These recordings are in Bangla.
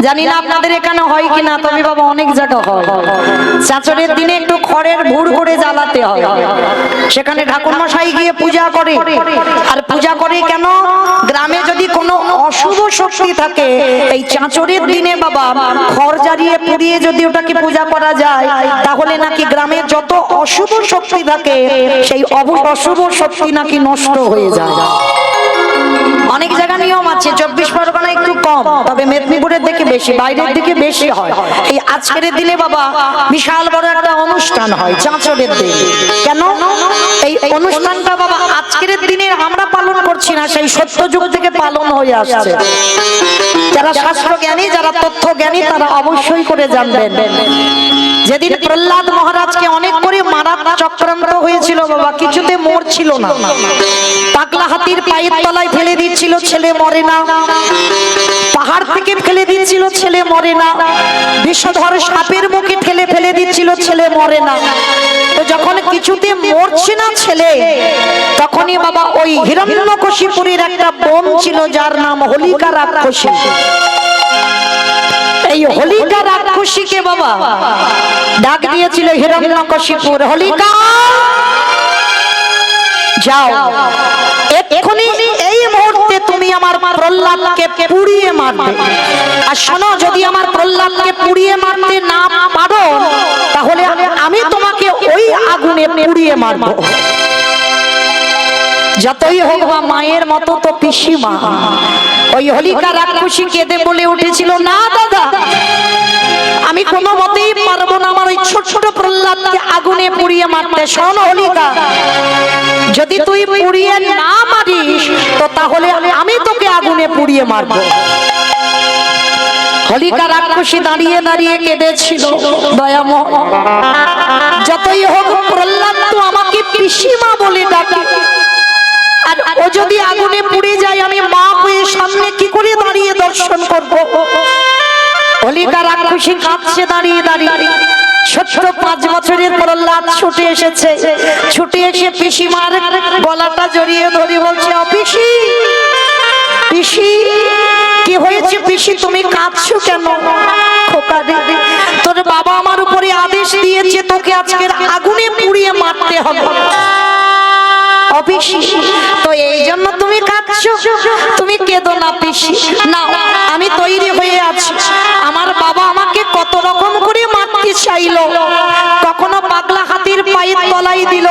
জানি না আপনাদের এখানে হয় কিনা, তবে বাবা অনেক জায়গা হয়। চাঁচরের দিনে একটু খড়ের ভুড় করে জ্বালাতে হয়, সেখানে ঠাকুর মশাই গিয়ে পূজা করে। আর পূজা করে কেন? গ্রামে যদি কোনো অশুভ শক্তি থাকে, এই চাঁচরের দিনে বাবা খড় জ্বালিয়ে পুড়িয়ে যদি ওটাকে পূজা করা যায়, তাহলে নাকি গ্রামে যত অশুভ শক্তি থাকে সেই অশুভ শক্তি নাকি নষ্ট হয়ে যায়। অনেক জায়গা নিয়ম আছে, 24 পরগনা একটু কম, তবে মেদিনীপুরের দিকে বেশি, বাইরের দিকে বেশি হয়। এই আজকের দিনে বাবা বিশাল বড় একটা অনুষ্ঠান হয় চাঁচরের দিনে। কেন এই অনুষ্ঠানটা বাবা আজকের দিনে আমরা পালন করছি না, সেই সত্যযুগ থেকে পালন হয়ে আসছে। যারা শাস্ত্র জ্ঞানী, যারা তথ্য জ্ঞানী, তারা অবশ্যই করে জানবেন। যেদিন প্রহ্লাদ মহারাজকে অনেক করে মারার চক্রান্ত হয়েছিল বাবা, কিছুতে মরছিল না। পাগলা হাতির পায়ের তলায় ফেলে দিচ্ছিল, ছেলে মরে না। পাহাড় থেকে ফেলে দিচ্ছিল, ছেলে মরে না। বিষধর সাপের মুখে ফেলে দিচ্ছিল, ছেলে মরে না। তো যখন কিছুতে মরছে না ছেলে, তখনই বাবা ওই হিরণ্যকশিপুরের একটা বোন ছিল, যার নাম হোলিকা রাক্ষসী। এই হোলিকা রাক্ষসীকে বাবা ডাক দিয়েছিল হিরণ্যকশিপুর, হোলিকা যাও, এক্ষুনি এই মুহূর্তে তুমি আমার প্রহ্লাদকে পুড়িয়ে মারবে। আর শোনো, যদি আমার প্রহ্লাদকে পুড়িয়ে মারতে না পারো, তাহলে আমি তোমাকে ওই আগুনে পুড়িয়ে মারবো। যতই হোক বা মায়ের মতো তো পিসিমা। ওই হোলিকা রাক্ষসী কেঁদে বলে উঠেছিল, না দাদা, আমি কোনো মতেই পারবো না আমার ওই ছোট ছোট প্রহ্লাদকে আগুনে পুড়িয়ে মারতে। শোন হোলিকা, যদি তুই পুড়িয়ে না মারিস, তো তাহলে আমি তোকে আগুনে পুড়িয়ে মারবো। হোলিকা রাক্ষসী দাঁড়িয়ে দাঁড়িয়ে কেঁদেছিল, দয়াময়, যতই হোক প্রহ্লাদ তো আমাকে পিসিমা বলে ডাকে, আর ও যদি আগুনে পুড়ে যায়, আমি মা হয়ে সামনে কি করে দাঁড়িয়ে দর্শন করব? হোলিকা রাক্ষসী কাঁদছে দাঁড়িয়ে দাঁড়িয়ে। ছোট্ট 5 বছরের প্রহ্লাদ ছুটে এসেছে, ছুটে এসে পিসিমার গলাটা জড়িয়ে ধরে বলছে, পিসি, পিসি, কি হয়েছে পিসি, তুমি কাঁদছো কেন? খোকা রে, তোর বাবা আমার উপরে আদেশ দিয়েছে তোকে আজকের আগুনে পুড়িয়ে মারতে হবে। পিসি, তো এই জন্য তুমি কাঁদছো? তুমি কেঁদো না পিসি, না, আমি তৈরি হয়ে আছি। আমার বাবা আমাকে কত রকম করে মারতে চাইলো, কখনো পাগলা হাতির পায়ের তলায় দিল,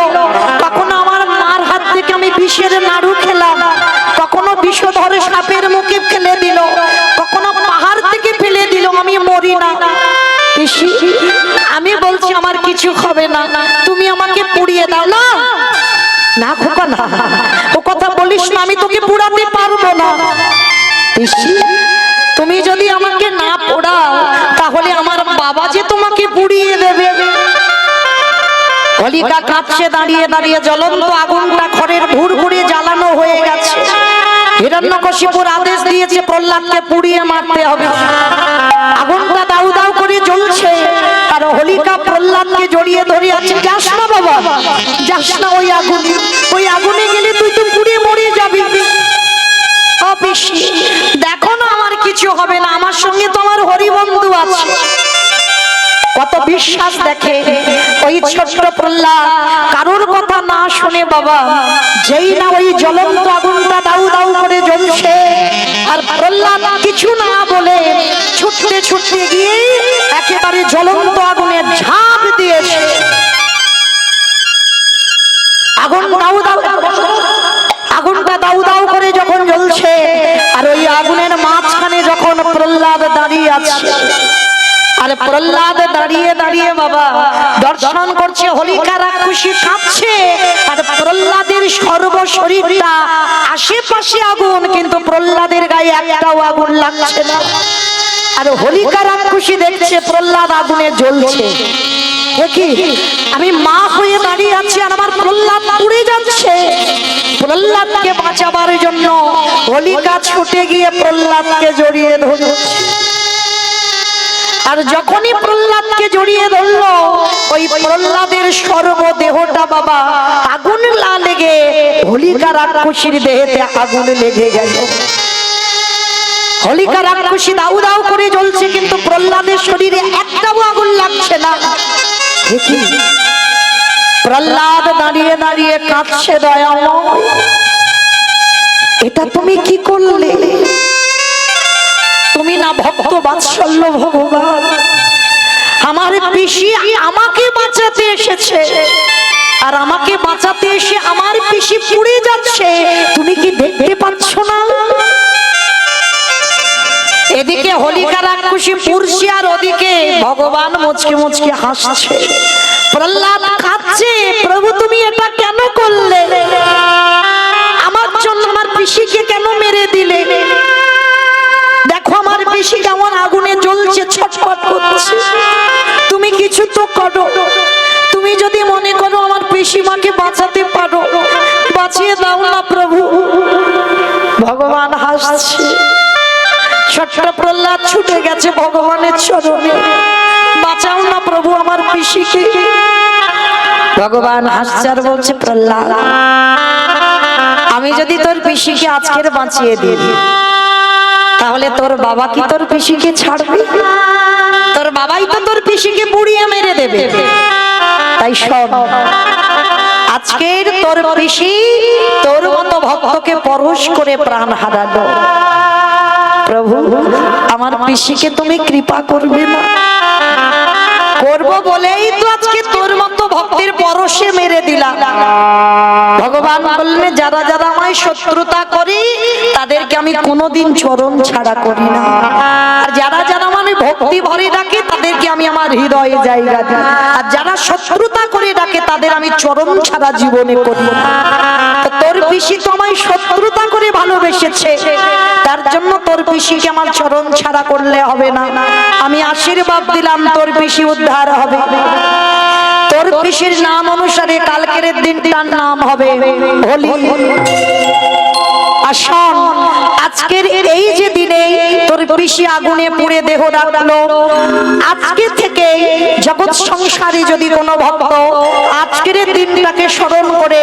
কখনো আমার মার হাত থেকে আমি বিষের নাড়ু খেলাম, কখনো বিষধর সাপের মুখে ফেলে দিল, কখনো পাহাড় থেকে ফেলে দিল, আমি মরি না। পিসি, আমি বলছি আমার কিছু হবে না, তুমি আমাকে পুড়িয়ে দাও। না না খোকা, না, ও কথা বলিস না, আমি তোকে পুড়াতে পারবো না। পিসি, তুমি যদি আমাকে না পোড়াও, তাহলে আমার বাবা যে তোমাকে পুড়িয়ে দেবে। হোলিকা কাঁদছে দাঁড়িয়ে দাঁড়িয়ে। জ্বলন্ত আগুনটা খড়ের ভুড় করে জ্বালানো হয়ে গেছে। হিরণ্যকশিপুর আদেশ দিয়েছে প্রহ্লাদকে পুড়িয়ে মারতে হবে। আগুনটা দাউ দাউ করে জ্বলছে, আর হোলিকা প্রহ্লাদকে জড়িয়ে ধরে আছে। যাস না বাবা, যাস না ওই আগুনে, ওই আগুনে গেলে তুই তো পুড়ে মরে যাবি। পিসি, দেখো না আমার কিছু হবে না, আমার সঙ্গে তো আমার হরিবন্ধু আছে। কত বিশ্বাস দেখে ওই ছোট্ট প্রহ্লাদ, কারোর কথা না শুনে বাবা, যেই না ওই জ্বলন্ত আগুনটা দাউ দাউ করে জ্বলছে, আর প্রহ্লাদ কিছু না বলে ছুটতে ছুটতে গিয়ে একেবারে জ্বলন্ত আগুনে ঝাঁপ দিয়েছে। আগুন দাউ দাউ, আগুনটা দাউ দাউ করে যখন জ্বলছে, আর ওই আগুনের মাঝখানে যখন প্রহ্লাদ দাঁড়িয়ে আছে, আর প্রহ্লাদ দাঁড়িয়ে দাঁড়িয়ে বাবা দর্শন করছে, হোলিকা রাক্ষসী কাঁদছে, আর প্রহ্লাদের সর্বশরীরটা আশেপাশে আগুন, কিন্তু প্রহ্লাদের গায়ে একটাও আগুন লাগছে না। আর হোলিকা রাক্ষসী দেখছে প্রহ্লাদ আগুনে জ্বলছে। দেখি আমি মা হয়ে দাঁড়িয়ে আছি, আর আমার প্রহ্লাদ পুড়ে যাচ্ছে। প্রহ্লাদকে বাঁচাবার জন্য হোলিকা ছুটে গিয়ে প্রহ্লাদকে জড়িয়ে ধরছে। আর যখনই প্রহ্লাদকে জড়িয়ে ধরলো, ওই প্রহ্লাদের সর্বদেহটা বাবা আগুন লেগে হোলিকা রাক্ষসীর দেহেতে আগুন লেগে গেল। হোলিকা রাক্ষসী দাউ দাউ করে জ্বলছে, কিন্তু প্রহ্লাদের শরীরে একটাও আগুন লাগছে না। দেখি প্রহ্লাদ দাঁড়িয়ে দাঁড়িয়ে কাঁদছে, দয়াময় এটা তুমি কি করলে? তুমি না ভক্ত বাৎসল্য ভগবান, আমার পিসি আমাকে বাঁচাতে এসেছে, আর আমাকে বাঁচাতে এসে আমার পিসি পুড়ে যাচ্ছে, তুমি কি দেখতে পাচ্ছ না? এদিকে হোলিকা রাক্ষসী পুরুষি, আর ওদিকে ভগবান মুচকি মুচকি হাসছে। প্রহ্লাদ কাঁদছে, প্রভু তুমি এটা কেন করলে? আমার জন্য আমার পিসিকে কেন মেরে দিলে? দেখো আমার পিসি কেমন আগুনে জ্বলছে, ছটফট করছে, তুমি কিছু তো করো। তুমি যদি মনে করো আমার পিসিমাকে বাঁচাতে পারো, বাঁচিয়ে দাও না প্রভু। ভগবান হাসছে। ছোট্ট প্রহ্লাদ ছুটে গেছে ভগবানের চরণে, বাঁচাও না প্রভু আমার পিসিকে। ভগবান হাসছে আর বলছে, প্রহ্লাদ আমি যদি তোর পিসিকে আজকের বাঁচিয়ে দিই, তাহলে তোর বাবা কি তোর পিসিকে ছাড়বে? তোর বাবাই তো তোর পিসিকে পুড়িয়ে মেরে দেবে। তাই শোন, আজকের তোর পিসি তোর মতো ভক্তকে পরশ করে প্রাণ হারালো। প্রভু আমার পিসিকে তুমি কৃপা করবে না? করব বলেই তো আজকে তোর মতো ভক্তের পরশে মেরে দিলাম। ভগবান বললেন, যারা যারা আমায় শত্রুতা করে তাদেরকে আমি কোনোদিন চরণ ছাড়া করি না, আর যারা যারা মানে ভক্তি ভরে ডাকে তাদেরকে আমি আমার হৃদয়ে জায়গা দিই, আর যারা শত্রুতা করে ডাকে তাদের আমি চরণ ছাড়া জীবনে করি না। তো তোর পিসি তো আমায় শত্রুতা করে ভালোবেসেছে, তার জন্য তোর পিসিকে আমার চরণ ছাড়া করলে হবে না। আমি আশীর্বাদ দিলাম তোর পিসি উদ্ধার হবে। তোর পিসির নাম অনুসারে কালকের দিনটার নাম হবে হোলি। আসন আজকের এই যে দিনে তোর পিসি আগুনে পুড়ে দেহ রাখলো, আজকে থেকে জগৎ সংসারে যদি কোনো ভক্ত আজকের দিনটাকে স্মরণ করে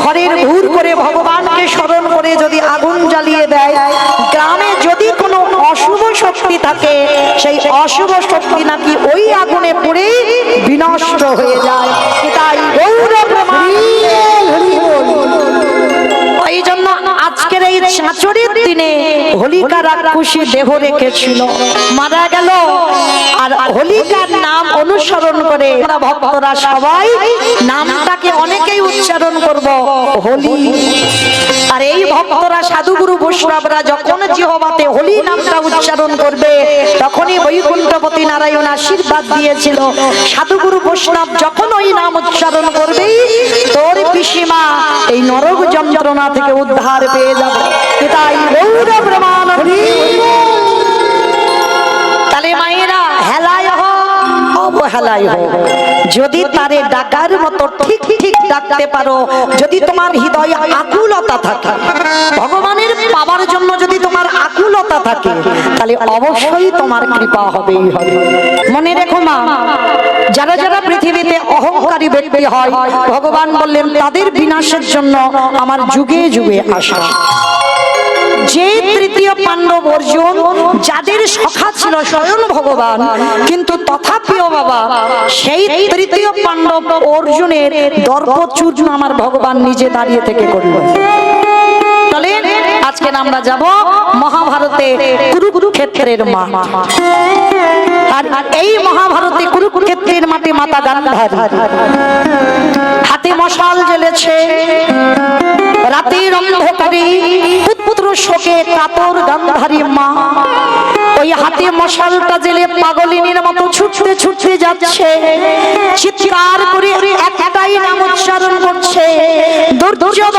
ঘরের ভুর করে ভগবানকে স্মরণ করে যদি আগুন জ্বালিয়ে দেয়, গ্রামে যদি কোনো অশুভ শক্তি থাকে সেই অশুভ শক্তি নাকি ওই আগুনে পুড়ে বিনষ্ট হয়ে যায়। তাই এই জন্য আজকের এই চাঁচরের দিনে হোলিকা রাক্ষসী দেহ রেখেছিল, মারা গেল, আর হোলিকার নাম অনুসরণ করে ভক্তরা সবাই নামটাকে অনেকেই উচ্চারণ করব হোলি। আর এই ভক্তরা সাধুগুরু বৈষ্ণবরা যখন জিহ্বাতে হোলি নামটা উচ্চারণ করবে, তখনই বৈকুণ্ঠপতি নারায়ণ আশীর্বাদ দিয়েছিল, সাধুগুরু বৈষ্ণব যখন ওই নাম উচ্চারণ করবে তোর পিসিমা এই নরক যন্ত্রণা থেকে উদ্ধার পেয়ে যাবে। তাই গৌর প্রমাণ। তাহলে মায়েরা হেলায় অবহেলায় হোক, যদি তারে ডাকার মতো ঠিক ঠিক ডাকতে পারো, যদি তোমার হৃদয়ে আকুলতা থাকে, ভগবানের পাওয়ার জন্য যদি তোমার আকুলতা থাকে, তাহলে অবশ্যই তোমার কৃপা হবেই হবে। মনে রেখো মা, যারা যারা পৃথিবীতে অহংকারী ব্যক্তি হয়, ভগবান বললেন তাদের বিনাশের জন্য আমার যুগে যুগে আসা। যে তৃতীয় পাণ্ডব অর্জুন, যাদের সখা ছিল স্বয়ং ভগবান, কিন্তু তথাপিও বাবা সেই তৃতীয় পাণ্ডব অর্জুনের দর্পচূর্ণ আমার ভগবান নিজে দাঁড়িয়ে থেকে করল। তাহলে আজকে আমরা যাব মহাভারতে কুরুক্ষেত্রের মাঠ। আর এই মহাভারতে কুরুক্ষেত্রের মাঠে মাতা গান্ধারী হাতে মশাল জ্বেলেছে, রাতের অন্ধকারে পুত্র শোকে কাতর গান্ধারী মা ওই হাতে মশালটা জ্বেলে পাগলিনীর মতো ছুটতে ছুটতে যাচ্ছে, চিৎকার করে একটাই নাম উচ্চারণ করছে, দুর্যোধন।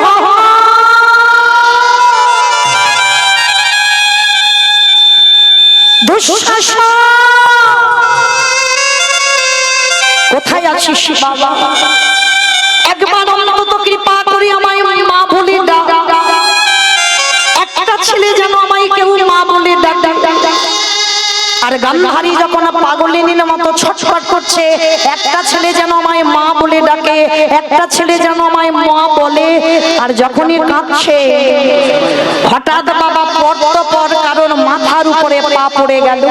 কোথায় আছিস বাবা? একবার অন্তত কৃপা করে আমায় মা বলে ডাক, একটা ছেলে যেন আমায় কেউ মা বলে ডাক। আর গান্ধারী যখন পাগলিনীর মতো ছটফট করছে, একটা ছেলে যেন আমায় মা বলে ডাকে, একটা ছেলে যেন আমায় মা বলে। আর যখনই কাঁদছে হঠাৎ বাবা পর কারণ মাথার উপরে পা পড়ে গেল।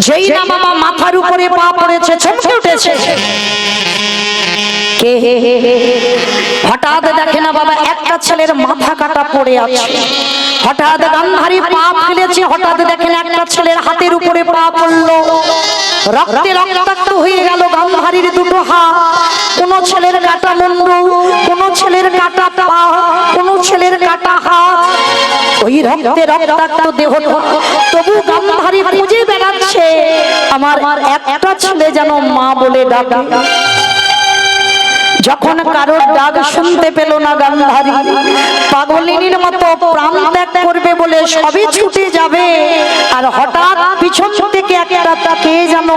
যেই না বাবা মাথার উপরে পা পড়েছে চমকে উঠেছে। কে হঠাৎ দেখে না বাবা একটা ছেলের মাথা কাটা পড়ে আছে। হঠাৎ গান্ধারী পা ফেলেছে, হঠাৎ দেখেন একটা ছেলের হাতের উপরে পা পড়লো। রক্তে রক্তাক্ত হয়ে গেল গান্ধারীর দুটো হাত। কোন ছেলের কাটা মুন্ডু, কোন ছেলের কাটা পা, কোন ছেলের কাটা হাত। ওই রক্তে রক্তাক্ত দেহ তবু গান্ধারী খুঁজে বেড়াচ্ছে আমার একটা ছেলে যেন মা বলে ডাকে। যখন কারোর ডাক শুনতে পেল না গান্ধারী, পাগলিনীর মতো প্রাণ ত্যাগ করবে বলে সবই ছুটে যাবে। আর হঠাৎ পিছন থেকে একটা কে যেন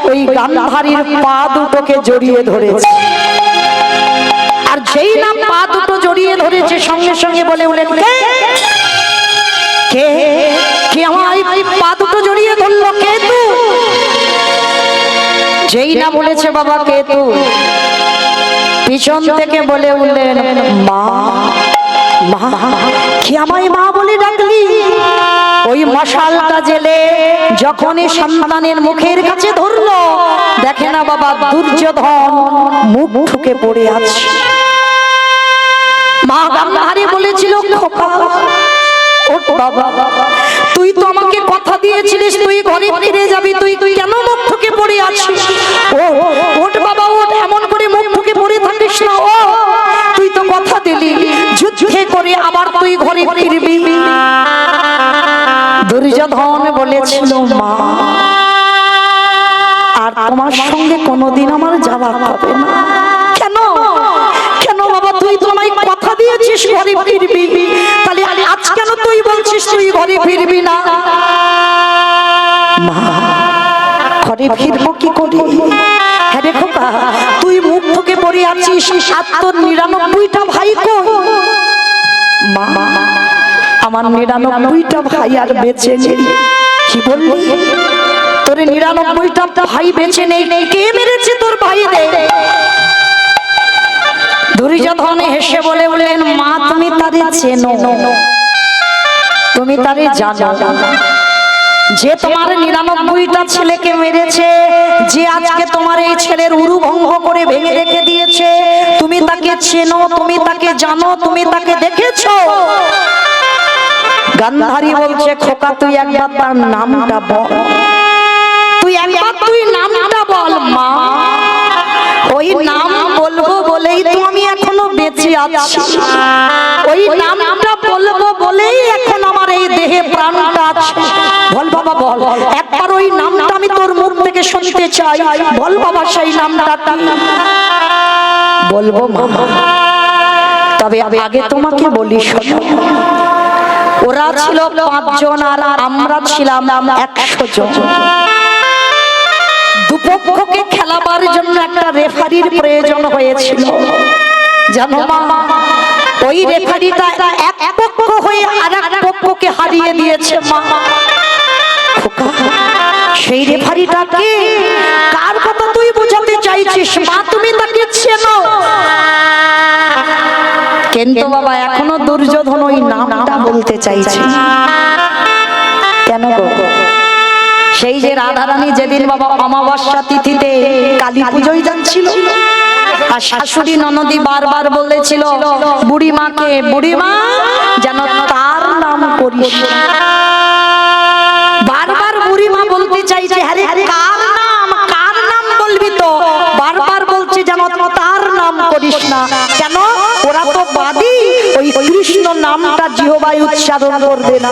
ওই গান্ধারীর পা দুটোকে জড়িয়ে ধরেছে। আর যেই না পা দুটো জড়িয়ে ধরেছে সঙ্গে সঙ্গে বলে উঠলেন, কে কে আমার পা দুটো জড়িয়ে ধরলো, কে তুই? যেই না বলেছে বাবা কে তুই, পিছন থেকে বলে উঠলেন, মা মা কি আমায় মা বলে ডাকলি? ওই মশালটা জেলে যখনই সন্তানের মুখের কাছে ধরলো, দেখে না বাবা দুর্যোধন মুখ ঠুকে পড়ে আছে। মা গান্ধারী বলেছিল, খোকা ওঠ বাবা, তুই তো আমাকে কথা দিয়েছিলিস তুই ঘরে ফিরে যাবি, তুই কেন মুখ ঠুকে পড়ে আছিস? ও ওঠ বাবা ওঠ, এমন করে মুখ ঠুকে পড়ে থাকিস না। ও তুই তো কথা দিলি যুদ্ধে করে আবার তুই ঘরে ফিরবি। দুর্যোধন বলেছিল, মা আর তোমার সঙ্গে কোনোদিন আমার যাওয়া হবে না। কেন কেন বাবা, তুই তো আমায় কথা দিয়েছিস ঘরে ফিরবি, তাহলে আজ কেন তুই বলছিস তুই ঘরে ফিরবি না? মা ঘরে ফিরবো কি করে? হ্যাঁ রে খোকা, তুই মুখ ঠুকে পড়ে আছিস, আর তোর 99টা ভাই কই? মা আমার 99টা ভাই আর বেঁচে নেই। কি বললি? তোর 99টা ভাই বেঁচে নেই? কে মেরেছে তোর ভাইদের? দুর্যোধন হেসে বলে বলেন, মা তুমি তারে চেনো, তুমি তারে জানো যে তোমার 99টা ছেলেকে মেরেছে, যে আজকে তোমার এই ছেলের উরু ভঙ্গ করে ভেঙে রেখে দিয়েছে, তুমি তাকে চেনো, তুমি তাকে জানো, তুমি তাকে দেখেছো? গান্ধারী বলছে, খোকা তুই একবার তার নামটা বল, তুই একবার তুই নামটা বল। মা ওই নাম বলবো বলেই তো আমি এখনো বেঁচে আছি, ওই নামটা বলবো বলেই এখন আমার এই দেহে প্রাণটা আছে। বল বাবা বল, একবার ওই নামটা আমি তোর মুখ থেকে শুনতে চাই। বল বাবা সেই নামটা। বলবো মা, তবে আগে তোমাকে বলি শোনো, ওরা ছিল 5 জন আর আমরা ছিলাম 100 জন। দুপক্ষকে খেলাবার জন্য একটা রেফারির প্রয়োজন হয়েছিল, জানো মা? ওই রেফারিটা এক পক্ষ হয়ে আরেক পক্ষকে হারিয়ে দিয়েছে মা। সেই রেফারিটা কে? কার কথা তুই বোঝাতে চাইছিস মা? তুমি তাকে চেনো? কিন্তু বাবা এখনো দুর্যোধন ওই নামটা বলতে চাইছে। কেন গো? সেই যে রাধারানী যেদিন বাবা অমাবস্যা তিথিতে কালী পুজোয় যাচ্ছিল, আর শাশুড়ি ননদি বারবার বলেছিল বুড়িমাকে, বুড়িমা যেন তার নাম করিস। বারবার বুড়িমা বলতে চাইছে, আরে কার নাম, কার নাম বলবি? তো বারবার বলছে যেন তার নাম করিস না। কেন? ওরা তো বাদী, ওই কৃষ্ণ নামটা জিহ্বায় উচ্চারণ করবে না।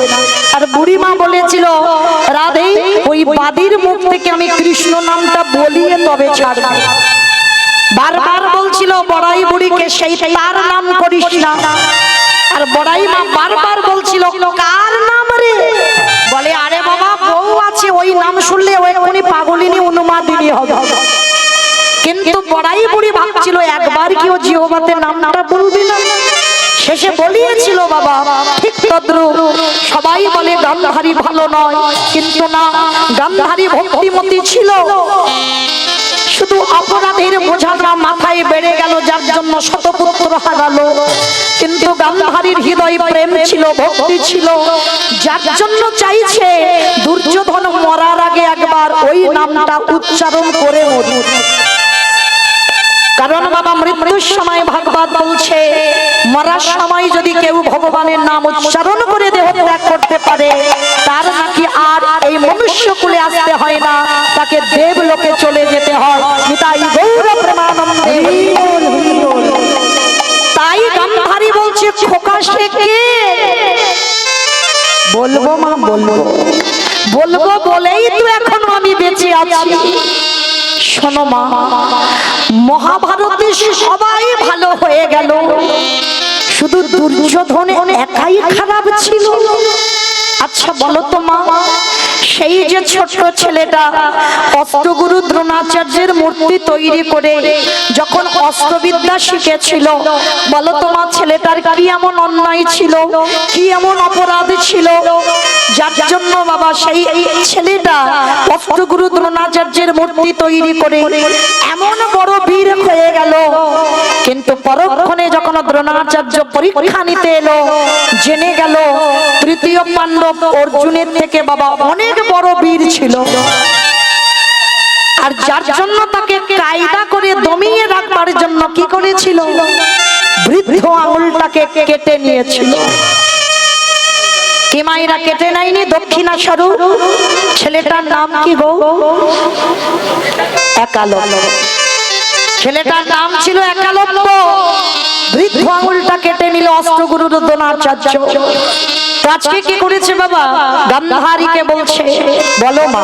আর বুড়িমা বলেছিল, রাধে ওই বাদীর মুখ থেকে আমি কৃষ্ণ নামটা বলিয়ে তবে ছাড়ব। বারবার বলছিল বড়াই বুড়িকে সেই তার নাম করিস না। আর বড়াই মা বারবার বলছিল, কার নাম রে? বলে আরে বাবা বউ আছে, ওই নাম শুনলে ওই পাগলিনী উন্মাদিনী হবে। কিন্তু বড়াই বুড়ি ভাবছিল একবার কি ও জিহ্বাতে নামটা বলবে না? শেষে বলিয়েছিল বাবা ঠিক তদ্রুপ সবাই বলে গান্ধারী ভালো নয়, কিন্তু না, গান্ধারী ভক্তিমতী ছিল। শুধু অপরাধের বোঝাটা মাথায় বেড়ে গেল, যার জন্য শতপুত্র হারালো। কিন্তু গান্ধারীর হৃদয় প্রেম ছিল, ভক্তি ছিল, যার জন্য চাইছে দুর্যোধন মরার আগে একবার ওই নামটা উচ্চারণ করে মরুক। কারণ বাবা মৃত্যুর সময় ভাগবত বলছে মরার সময় যদি কেউ ভগবানের নাম উচ্চারণ করে দেহ ত্যাগ করতে পারে, তার নাকি আর এই মনুষ্য কুলে আসতে হয় না, তাকে দেবলোকে চলে যেতে হয়। নিতাই গৌর প্রেমানন্দে। তাই গান্ধারী বলছে খোকা সে কে? বলবো মা, বলবো বলবো বলেই তো এখনো আমি বেঁচে আছি। শোনো মা, মহাভারতে সবাই ভালো হয়ে গেল, শুধু দুর্যোধন একাই খারাপ ছিল। আচ্ছা বলো তো মা, সেই যে ছোট্ট ছেলেটা অস্ত্রগুরু দ্রোণাচার্যের মূর্তি তৈরি করে যখন অস্ত্রবিদ্যা শিখেছিল, বলো তো মা ছেলেটার কি এমন অন্যায় ছিল, কি এমন অপরাধ ছিল, যার জন্য বাবা সেই ছেলেটা অস্ত্রগুরু দ্রোণাচার্যের মূর্তি তৈরি করে এমন বড় বীর হয়ে গেল। কিন্তু পরক্ষণে যখন দ্রোণাচার্য পরীক্ষা নিতে এলো, জেনে গেল তৃতীয় পাণ্ডব অর্জুনের থেকে বাবা অনেক বড় বীর ছিল। আর যার জন্য তাকে কায়দা করে দমিয়ে রাখবার জন্য কি করেছিল, বৃদ্ধ আঙুলটাকে কেটে নিয়েছিল। কি মায়েরা কেটে নাইনি দক্ষিণা স্বরূপ? ছেলেটার নাম কি গো? একালব্য। ছেলেটার নাম ছিল একালব্য। বৃদ্ধ আঙুলটা কেটে নিল অস্ত্রগুরু দ্রোণাচার্য। আজকে কি করেছে বাবা? গান্ধারীকে বলছে বলো মা,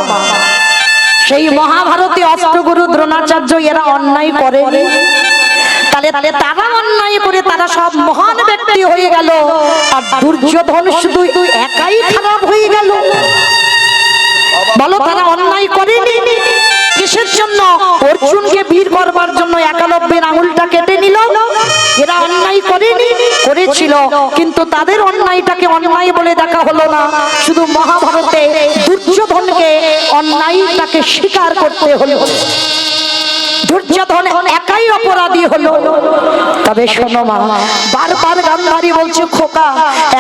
সেই মহাভারতে অস্ত্রগুরু দ্রোণাচার্য এরা অন্যায় করে, তাহলে তারা অন্যায় করে তারা সব মহান ব্যক্তি হয়ে গেল, আর দুর্যোধন শুধু একাই খারাপ হয়ে গেল। বলো তারা অন্যায় করেনি? কিসের জন্য? অর্জুনকে বীর করবার জন্য একালব্যের আঙুলটা কেটে নিল। এরা অন্যায় করেনি? করেছিল, কিন্তু তাদের অন্যায়টাকে অন্যায় বলে দেখা হলো না। শুধু মহাভারতে দুর্যোধনকে অন্যায়টাকে স্বীকার করতে হলো। দুর্যোধন একাই অপরাধী হলো। তবে শোনো মা, বারবার গান্ধারী বলছে খোকা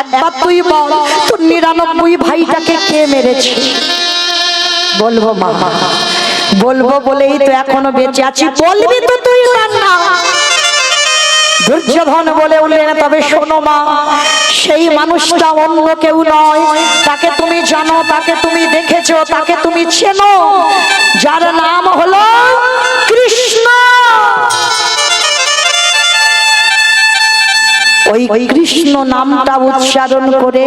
একবার তুই বল তোর 99 ভাইটাকে কে মেরেছে? বলবো মা, বলবো বলেই তো এখনো বেঁচে আছি। বলবি তো তুই না? দুর্যোধন বলে উঠলেন তবে শোনো মা, সেই মানুষটা অন্য কেউ নয়, তাকে তুমি জানো, তাকে তুমি দেখেছো, তাকে তুমি চেনো, যার নাম হলো কৃষ্ণ। ওই কৃষ্ণ নামটা উচ্চারণ করে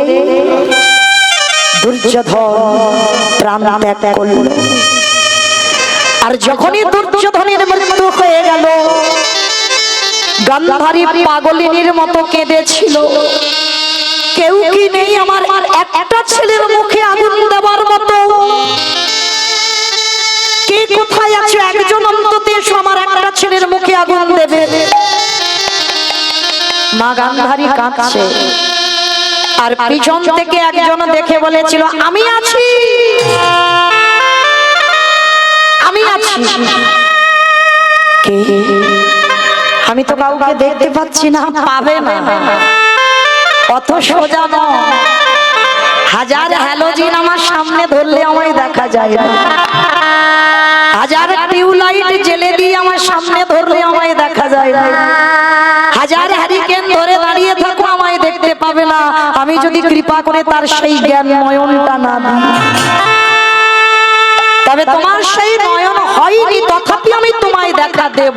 দুর্যোধন প্রাণ ত্যাগ করল। আর যখনই দুর্যোধনের মৃত্যু হয়ে গেল, গান্ধারী পাগলিনীর মতো কেঁদেছিল। কেউ কি নেই আমার একটা ছেলের মুখে আগুন দেবার মতো? কে কোথায় আছে? একজন অন্তত এসো, আমার একটা ছেলের মুখে আগুন দেবে। মা গান্ধারী কাঁদছে, আর পিছন থেকে একজন দেখে বলেছিল আমি আছি, আমি আছি। কে? আমি তো কাউকে দেখতে পাচ্ছি না। পাবে না, অত সোজা নয়। হাজার হ্যালোজিন আমার সামনে ধরলে আমায় দেখা যায় না, হাজার টিউবলাইট জেলে দিয়ে আমার সামনে ধরলে আমায় দেখা যায় না, হাজার হ্যারিকেন ধরে দাঁড়িয়ে থাকো আমায় দেখতে পাবে না, আমি যদি কৃপা করে তার সেই জ্ঞান নয়নটা না দিই। তবে তোমার সেই নয়ন হয়নি, তথাপি আমি তোমায় দেখা দেব।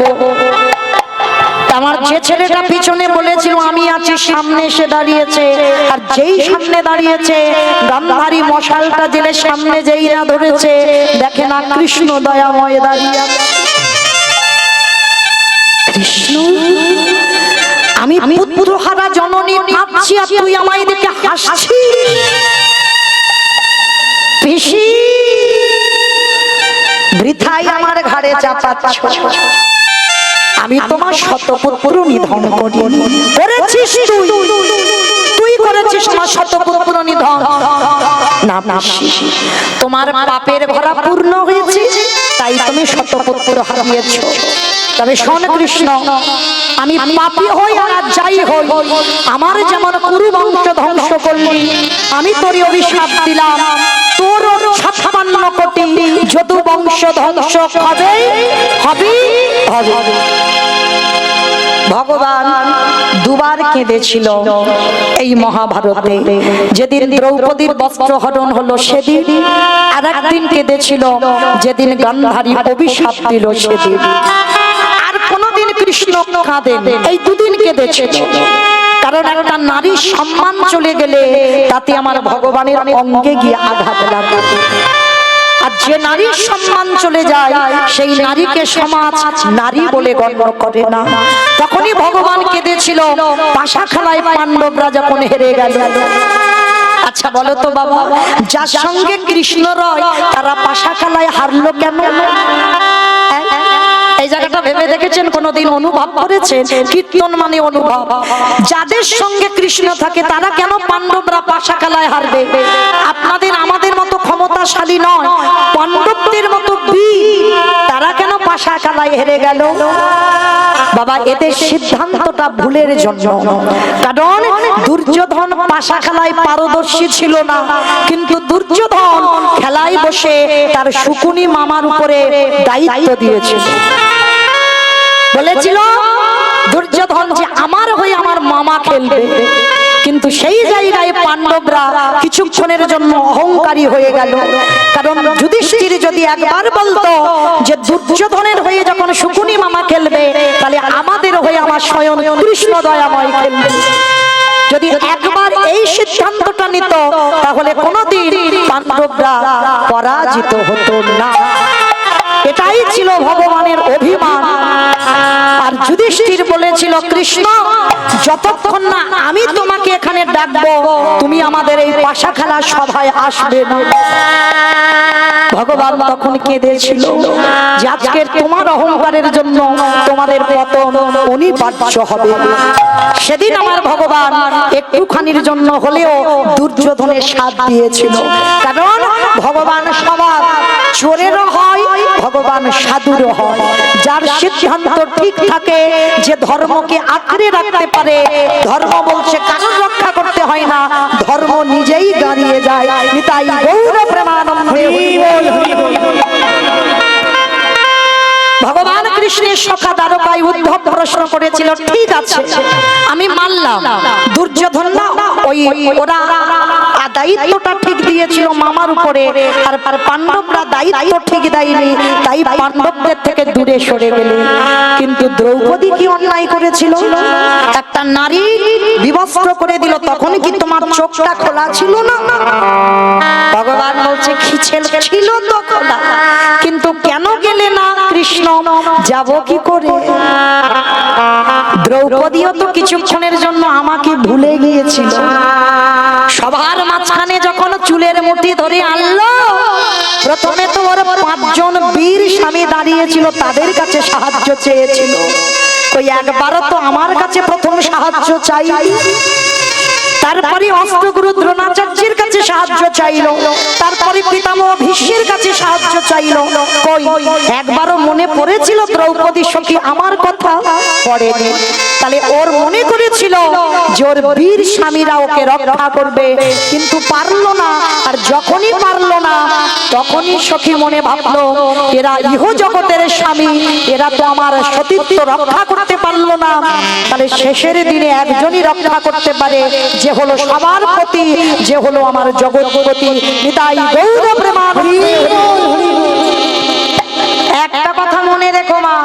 আমার যে ছেলেটা পিছনে বলেছিল আমি আছি, সামনে এসে দাঁড়িয়েছে। আর যেই সামনে দাঁড়িয়েছে, গান্ধারী মশালটা জেলে সামনে যেই না ধরেছে, দেখে না কৃষ্ণ দয়াময় দাঁড়িয়ে। কৃষ্ণ, আমি পুত্রহারা জননী ভাবছি, আর তুই আমায় দেখে হাসছিস। পিসি, বৃথাই আমার ঘাড়ে চাপাচ্ছ। আমি তোমার শতপুত্র নিধন করি। করেছিস তুই করেছিস আমার শতপুত্র নিধন। না তোমার পাপের ভরা পূর্ণ হয়েছে, তাই তুমি শতপুত্র হারিয়েছো। তবে শোন কৃষ্ণ, আমি পাপী হই আর যাই হই, আমার যেমন কুরু বংশ ধ্বংস করলি, আমি তোর অভিশাপ দিলাম, তোর 56 কোটি যদু বংশ ধ্বংস হবে হবে হবে। ভগবান দুবার কেঁদেছিল এই মহাভারতে। যেদিন দ্রৌপদীর বস্ত্র হরণ হলো সেদিন, আর একদিন কেঁদেছিল যেদিন গান্ধারী অভিশাপ দিল সেদিন। আর কোনদিন কৃষ্ণ কাঁদেন, এই দুদিন কেঁদেছিল। কারণ একটা নারীর সম্মান চলে গেলে তাতে আমার ভগবানের অঙ্গে গিয়ে আঘাত লাগে। আর যে নারীর সম্মান চলে যায় সেই নারীকে সমাজ নারী বলে গণ্য করে না। তখনই ভগবান কেঁদেছিল পাশাখালায় পাণ্ডবরা যখন হেরে গেল। আচ্ছা বলো তো বাবা, যার সঙ্গে কৃষ্ণ রয় তারা পাশাখালায় হারলো কেন? এই জায়গাটা ভেবে দেখেছেন? কোনদিন অনুভব করেছেন? কীর্তন মানে অনুভব। যাদের সঙ্গে কৃষ্ণ থাকে তারা কেন পাণ্ডবরা পাশাখালায় হারবে? আপনাদের আমাদের মতো ক্ষমতাশালী নয়, পাণ্ডবদের মতো বীর, তারা কেন পাশাখালায় হেরে গেল? বাবা এদের সিদ্ধান্তটা ভুলের জন্য। কারণ দুর্যোধন পাশাখালায় পারদর্শী ছিল না, কিন্তু দুর্যোধন খেলায় বসে তার শুকুনি মামার উপরে দায়িত্ব দিয়েছিল। বলেছিল দুর্যোধন যে আমার হয়ে আমার মামা খেলবে, কিন্তু সেই জায়গায় পাণ্ডবরা কিছুক্ষণের জন্য অহংকারী হয়ে গেল। কারণ যুধিষ্ঠির যদি একবার বলতো যে দুর্যোধনের হয়ে যখন শুকুনি মামা খেলবে, তাহলে আমাদের হয়ে আমার স্বয়ং কৃষ্ণ দয়াময় খেলবে, যদি একবার এই সিদ্ধান্তটা নিত, তাহলে কোনদিন পাণ্ডবরা পরাজিত হতো না। এটাই ছিল ভগবানের অভিমান। আর যুধিষ্ঠির বলেছিল কৃষ্ণ যতক্ষণ না আমি তোমাকে এখানে ডাকবো তুমি আমাদের এই পাশাখালা সভায় আসবে না। ভগবান তখন কেঁদেছিল যে আজকের তোমার অহংকারের জন্য তোমাদের পতন অনিবার্য হবে। সেদিন আমার ভগবান একটুখানির জন্য হলেও দুর্যোধনের সাথ দিয়েছিল। কারণ ভগবান সবার চোরেরও হয়, ভগবান সাধুরও হয়। যার সিদ্ধান্ত ঠিক থাকে, যে ধর্মকে আঁকড়ে রাখতে পারে, ধর্ম বলছে কারণ রক্ষা করতে হয় না, ধর্ম নিজেই দাঁড়িয়ে যায়। তাই গৌর প্রেমানন্দে ভগবান কৃষ্ণের সখা দ্বারকায় উদ্ধব প্রশ্ন করেছিল, ঠিক আছে আমি মানলাম দুর্যোধন না ওই ওরা দায়িত্বটা ঠিক দিয়েছিল মামার উপরে, আর পাণ্ডবরা দায়িত্ব ঠিক দেয়নি, তাই পাণ্ডবদের থেকে দূরে সরে গেল। কিন্তু দ্রৌপদী কি অন্যায় করেছিল? একটা নারী বিবস্ত্র করে দিল, তখন কি তোমার চোখটা খোলা ছিল না? ভগবান বলছে খিচেল ছিল তো খোলা, কিন্তু কেন গেলে না কৃষ্ণ? যাব কি করে? দ্রৌপদীও তো কিছুক্ষণের জন্য আমাকে ভুলে গিয়েছিল। সবার মাঝখানে যখন চুলের মুঠি ধরে আনলো, প্রথমে তো ওর 5 জন বীর স্বামী দাঁড়িয়েছিল, তাদের কাছে সাহায্য চেয়েছিল। ওই একবারও তো আমার কাছে প্রথম সাহায্য চাই। তারপরে অষ্টগুরু দ্রোণাচার্যের কাছে সাহায্য চাইলো, তারপরে পিতামহ ভীষ্মের কাছে সাহায্য চাইলো। কই একবারও মনে পড়েছিল দ্রৌপদী সখী আমার কথা? পড়েনি। তাহলে ওর মনে করেছিল যে ওর বীর স্বামীরা ওকে রক্ষা করবে, কিন্তু পারলো না। আর যখনই পারলো না, তখনই সখী মনে ভাবলো এরা ইহ জগতের স্বামী, এরা তো আমার সতীত্ব রক্ষা করতে পারলো না, তাহলে শেষের দিনে একজনই রক্ষা করতে পারে, যে হলো সবার প্রতি, যে হলো আমার জগৎপতি। নিতাই গৌর প্রেমানন্দে। একটা কথা মনে রেখো মা,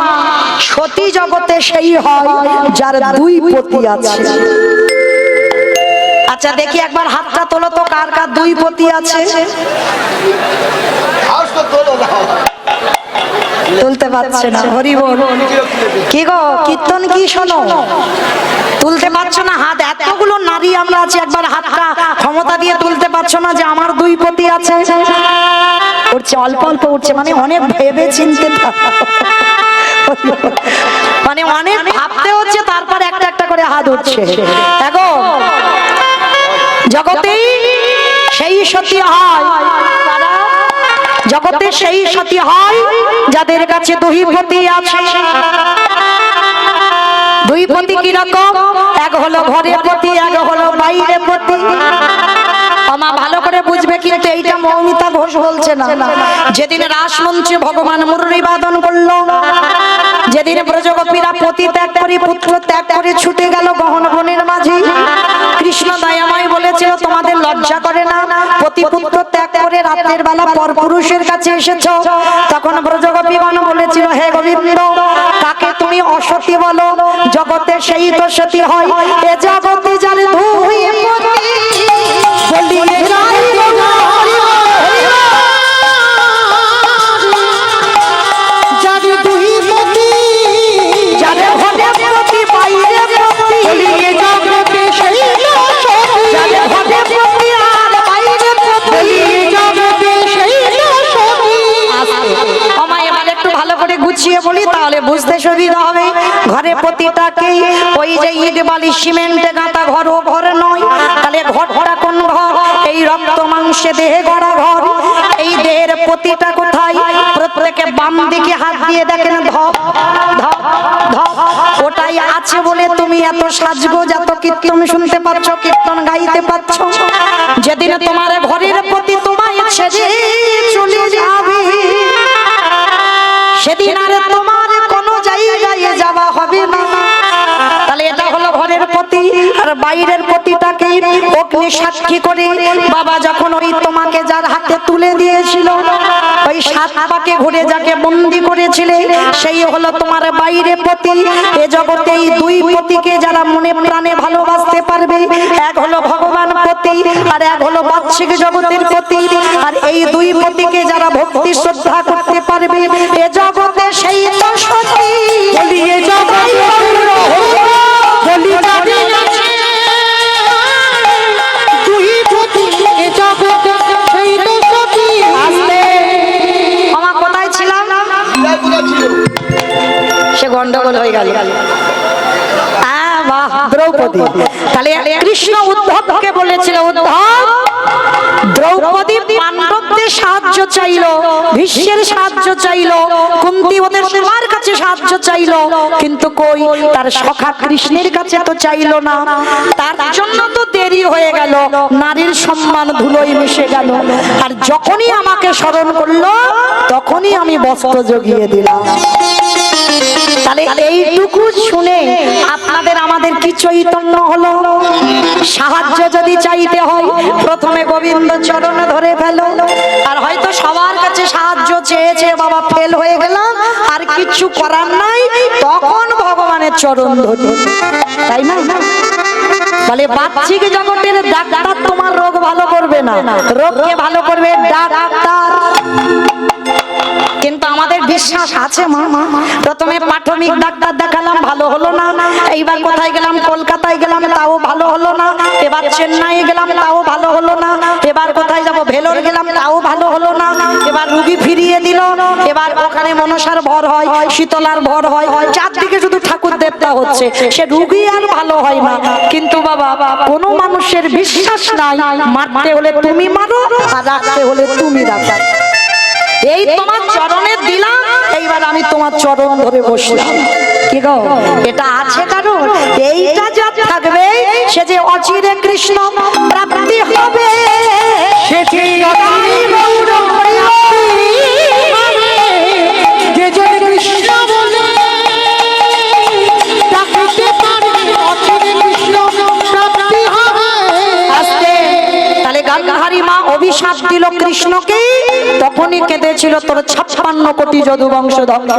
সতী জগতে সেই হয় যার 2 পতি আছে। আচ্ছা দেখি একবার হাতটা তোলো তো, কার কার 2 পতি আছে? তুলতে পারছে না। হরি বল। কি গো কীর্তন কি শোনো? তুলতে পারছো না হাত? এতগুলো নারী আমরা আছি, একবার হাতটা ক্ষমতা দিয়ে তুলতে পারছো না যে আমার 2 পতি আছে? উঠছে, অল্প অল্প উঠছে, মানে অনেক ভেবে চিনতে, মানে অনেক ভাবতে হচ্ছে, তারপর একটা একটা করে হাত উঠছে। দেখো জগতে সেই সতী হয়, জগতে সেই সতী হয় যাদের কাছে দুই পতি আছে। দুই পতি কি রকম? এক হলো ঘরের পতি, এক হলো বাইরের পতি। আমা ভালো করে বুঝবে, কিন্তু এইটা মৌমিতা ঘোষ বলছে না। যেদিন রাসমঞ্চে ভগবান মুরলী বাদন করলো, যেদিন ব্রজগোপীরা পতি ত্যাগ করে পুত্র ত্যাগ করে ছুটে গেল গহন বনের মাঝে, কৃষ্ণ দয়াময় বলেছিল তোমাদের লজ্জা করে না? পতি পুত্র ত্যাগ করে রাতের বেলা পরপুরুষের কাছে এসেছো। তখন ব্রজগোপীগণ বলেছিল, হে গোবিন্দ, কাকে তুমি অসতী বলো? জগতে সেই তো সতী হয়। এ জগতে যার দুই পতি বলিয়ে যাই যার দুই পতি, যার ঘরে পতি বাইরে পতি, বলিয়ে জগতে সেই তো সতী, যার ঘরে পতি আর বাইরে পতি, বলিয়ে জগতে সেই তো সতী। আমায় এবার একটু ভালো করে গুছিয়ে বলি, তাহলে বুঝতে সুবিধা হবে। ঘরে পতিটাকে ওই যে ইট বালি সিমেন্টে গাঁথা ঘর, ও ঘর নয়। তাহলে ঘরটা কোন ঘর? এই রক্ত মাংসে দেহে গড়া ঘর। এই দেহের পতিটা কোথায়? প্রত্যেকে বাম দিকে হাত দিয়ে দেখেন, ধপ ধপ ধপ, ওটাই আছে বলে তুমি এত সাজগোজ, এত কীর্তন শুনতে পাচ্ছ, কীর্তন গাইতে পাচ্ছ। যেদিন তোমার ঘরের পতি তোমায় ছেড়ে চলে যাবে, সেদিন আর তোমার কোনো জায়গায় যাওয়া হবে না। তাহলে এটা হলো ঘরের পতি। আর বাইরের পতিটাকে অগ্নি সাক্ষী করে বাবা যখন ওই তোমাকে যার হাতে তুলে দিয়েছিল, ওই সাত পাকে ঘুরে যাকে বন্দি করেছিলে, সেই হলো তোমার বাইরে পতি। এ জগতে এই দুই পতিকে যারা মনে প্রাণে ভালোবাসতে পারবে, এক হলো ভগবান পতি, আর এক হলো বাহ্যিক জগতের পতি। আর এই দুই পতিকে যারা ভক্তি শ্রদ্ধা করতে পারবে, এ জগতে সেই তো সতী। বলিয়ে জগৎ বলি যাবে দুই পতি, এ জগতে সেই তো সতী। আসলে আমার কোথায় ছিলাম? সে গন্ডগোল হয়ে গেল। দ্রৌপদী। তাহলে কৃষ্ণ উদ্ধবকে বলেছিল, উদ্ধব, দ্রৌপদী পাণ্ডবদের সাহায্য চাইলো, ভীষ্মের সাহায্য চাইলো, কুন্তী ওদের তোমার কাছে সাহায্য চাইলো, কিন্তু কই তার সখা কৃষ্ণের কাছে তো চাইলো না। তার জন্য তো দেরি হয়ে গেল, নারীর সম্মান ধুলোয় মিশে গেল। আর যখনই আমাকে স্মরণ করলো, তখনই আমি বস্ত্র জগিয়ে দিলাম। তাহলে এইটুকু শুনে আপনাদের আমাদের কি চৈতন্য হলো? সাহায্য যদি চাইতে হয়, প্রথমে গোবিন্দ চরণ ধরে ফেলো। আর হয়তো সবার কাছে সাহায্য চেয়েছে, বাবা ফেল হয়ে গেলাম, আর কিছু করার নাই, তখন ভগবানের চরণ ধরি, তাই না? বলে বাহ্যিক জগতের ডাক্তার তোমার রোগ ভালো করবে না, রোগকে ভালো করবে ডাক্তার। কিন্তু আমাদের বিশ্বাস আছে, মা প্রথমে প্রাথমিক ডাক্তার দেখালাম, ভালো হলো না। এইবার কোথায় গেলাম? কলকাতায় গেলাম, তাও ভালো হলো না। এবার চেন্নাই গেলাম, তাও ভালো হলো না। এবার কোথায় যাব? ভেলোর গেলাম, তাও ভালো হলো না। এবার রুগী ফিরিয়ে দিল। এবার ওখানে মনসার ভর হয়, শীতলার ভর হয়, চারদিকে শুধু ঠাকুর দেবতা হচ্ছে, সে রুগী আর ভালো হয় না। কিন্তু বাবা, কোনো মানুষের বিশ্বাস নাই, মারতে হলে তুমি মারো, আর রাখতে হলে তুমি রাখো। এই তোমার চরণে দিলাম, এইবার আমি তোমার চরণ ধরে বসলাম। কি গো, এটা আছে কারণ? এইটা যা থাকবে, সে যে অচিরে কৃষ্ণ প্রাপ্তি হবে, সে যে কৃষ্ণ বলে ডাকতে পারবে, অচিরে কৃষ্ণ প্রাপ্তি হবে। আস্তে তাহলে গান্ধারী মা অভিশাপ দিল কৃষ্ণকে, তখনই কেঁদেছিল তোর 56 কোটি যদু বংশ ধ্বংস।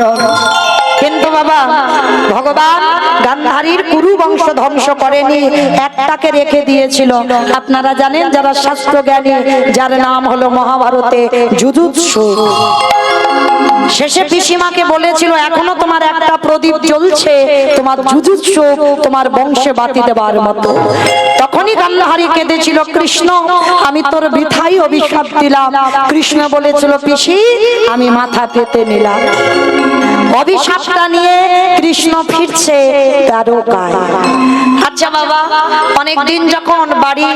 কিন্তু বাবা, ভগবান গান্ধারীর কুরু বংশ ধ্বংস করেনি, একটাকে রেখে দিয়েছিল। আপনারা জানেন, যারা শাস্ত্র জ্ঞানী, যার নাম হলো মহাভারতে যুযুৎসু। শেষে পিসিমাকে বলেছিল এখনো তোমার একটা প্রদীপ জ্বলছে, তোমার যুযুৎসু তোমার বংশে বাতি দেবার মতো। তখনই গান্ধারী কেঁদেছিল, কৃষ্ণ আমি তোর বৃথাই অভিশাপ দিলাম। কৃষ্ণ বলেছিল, পিসি আমি মাথা পেতে নিলাম। অভিশাপটা নিয়ে কৃষ্ণ ফিরছে দ্বারকায়। আচ্ছা বাবা, অনেকদিন যখন বাড়ি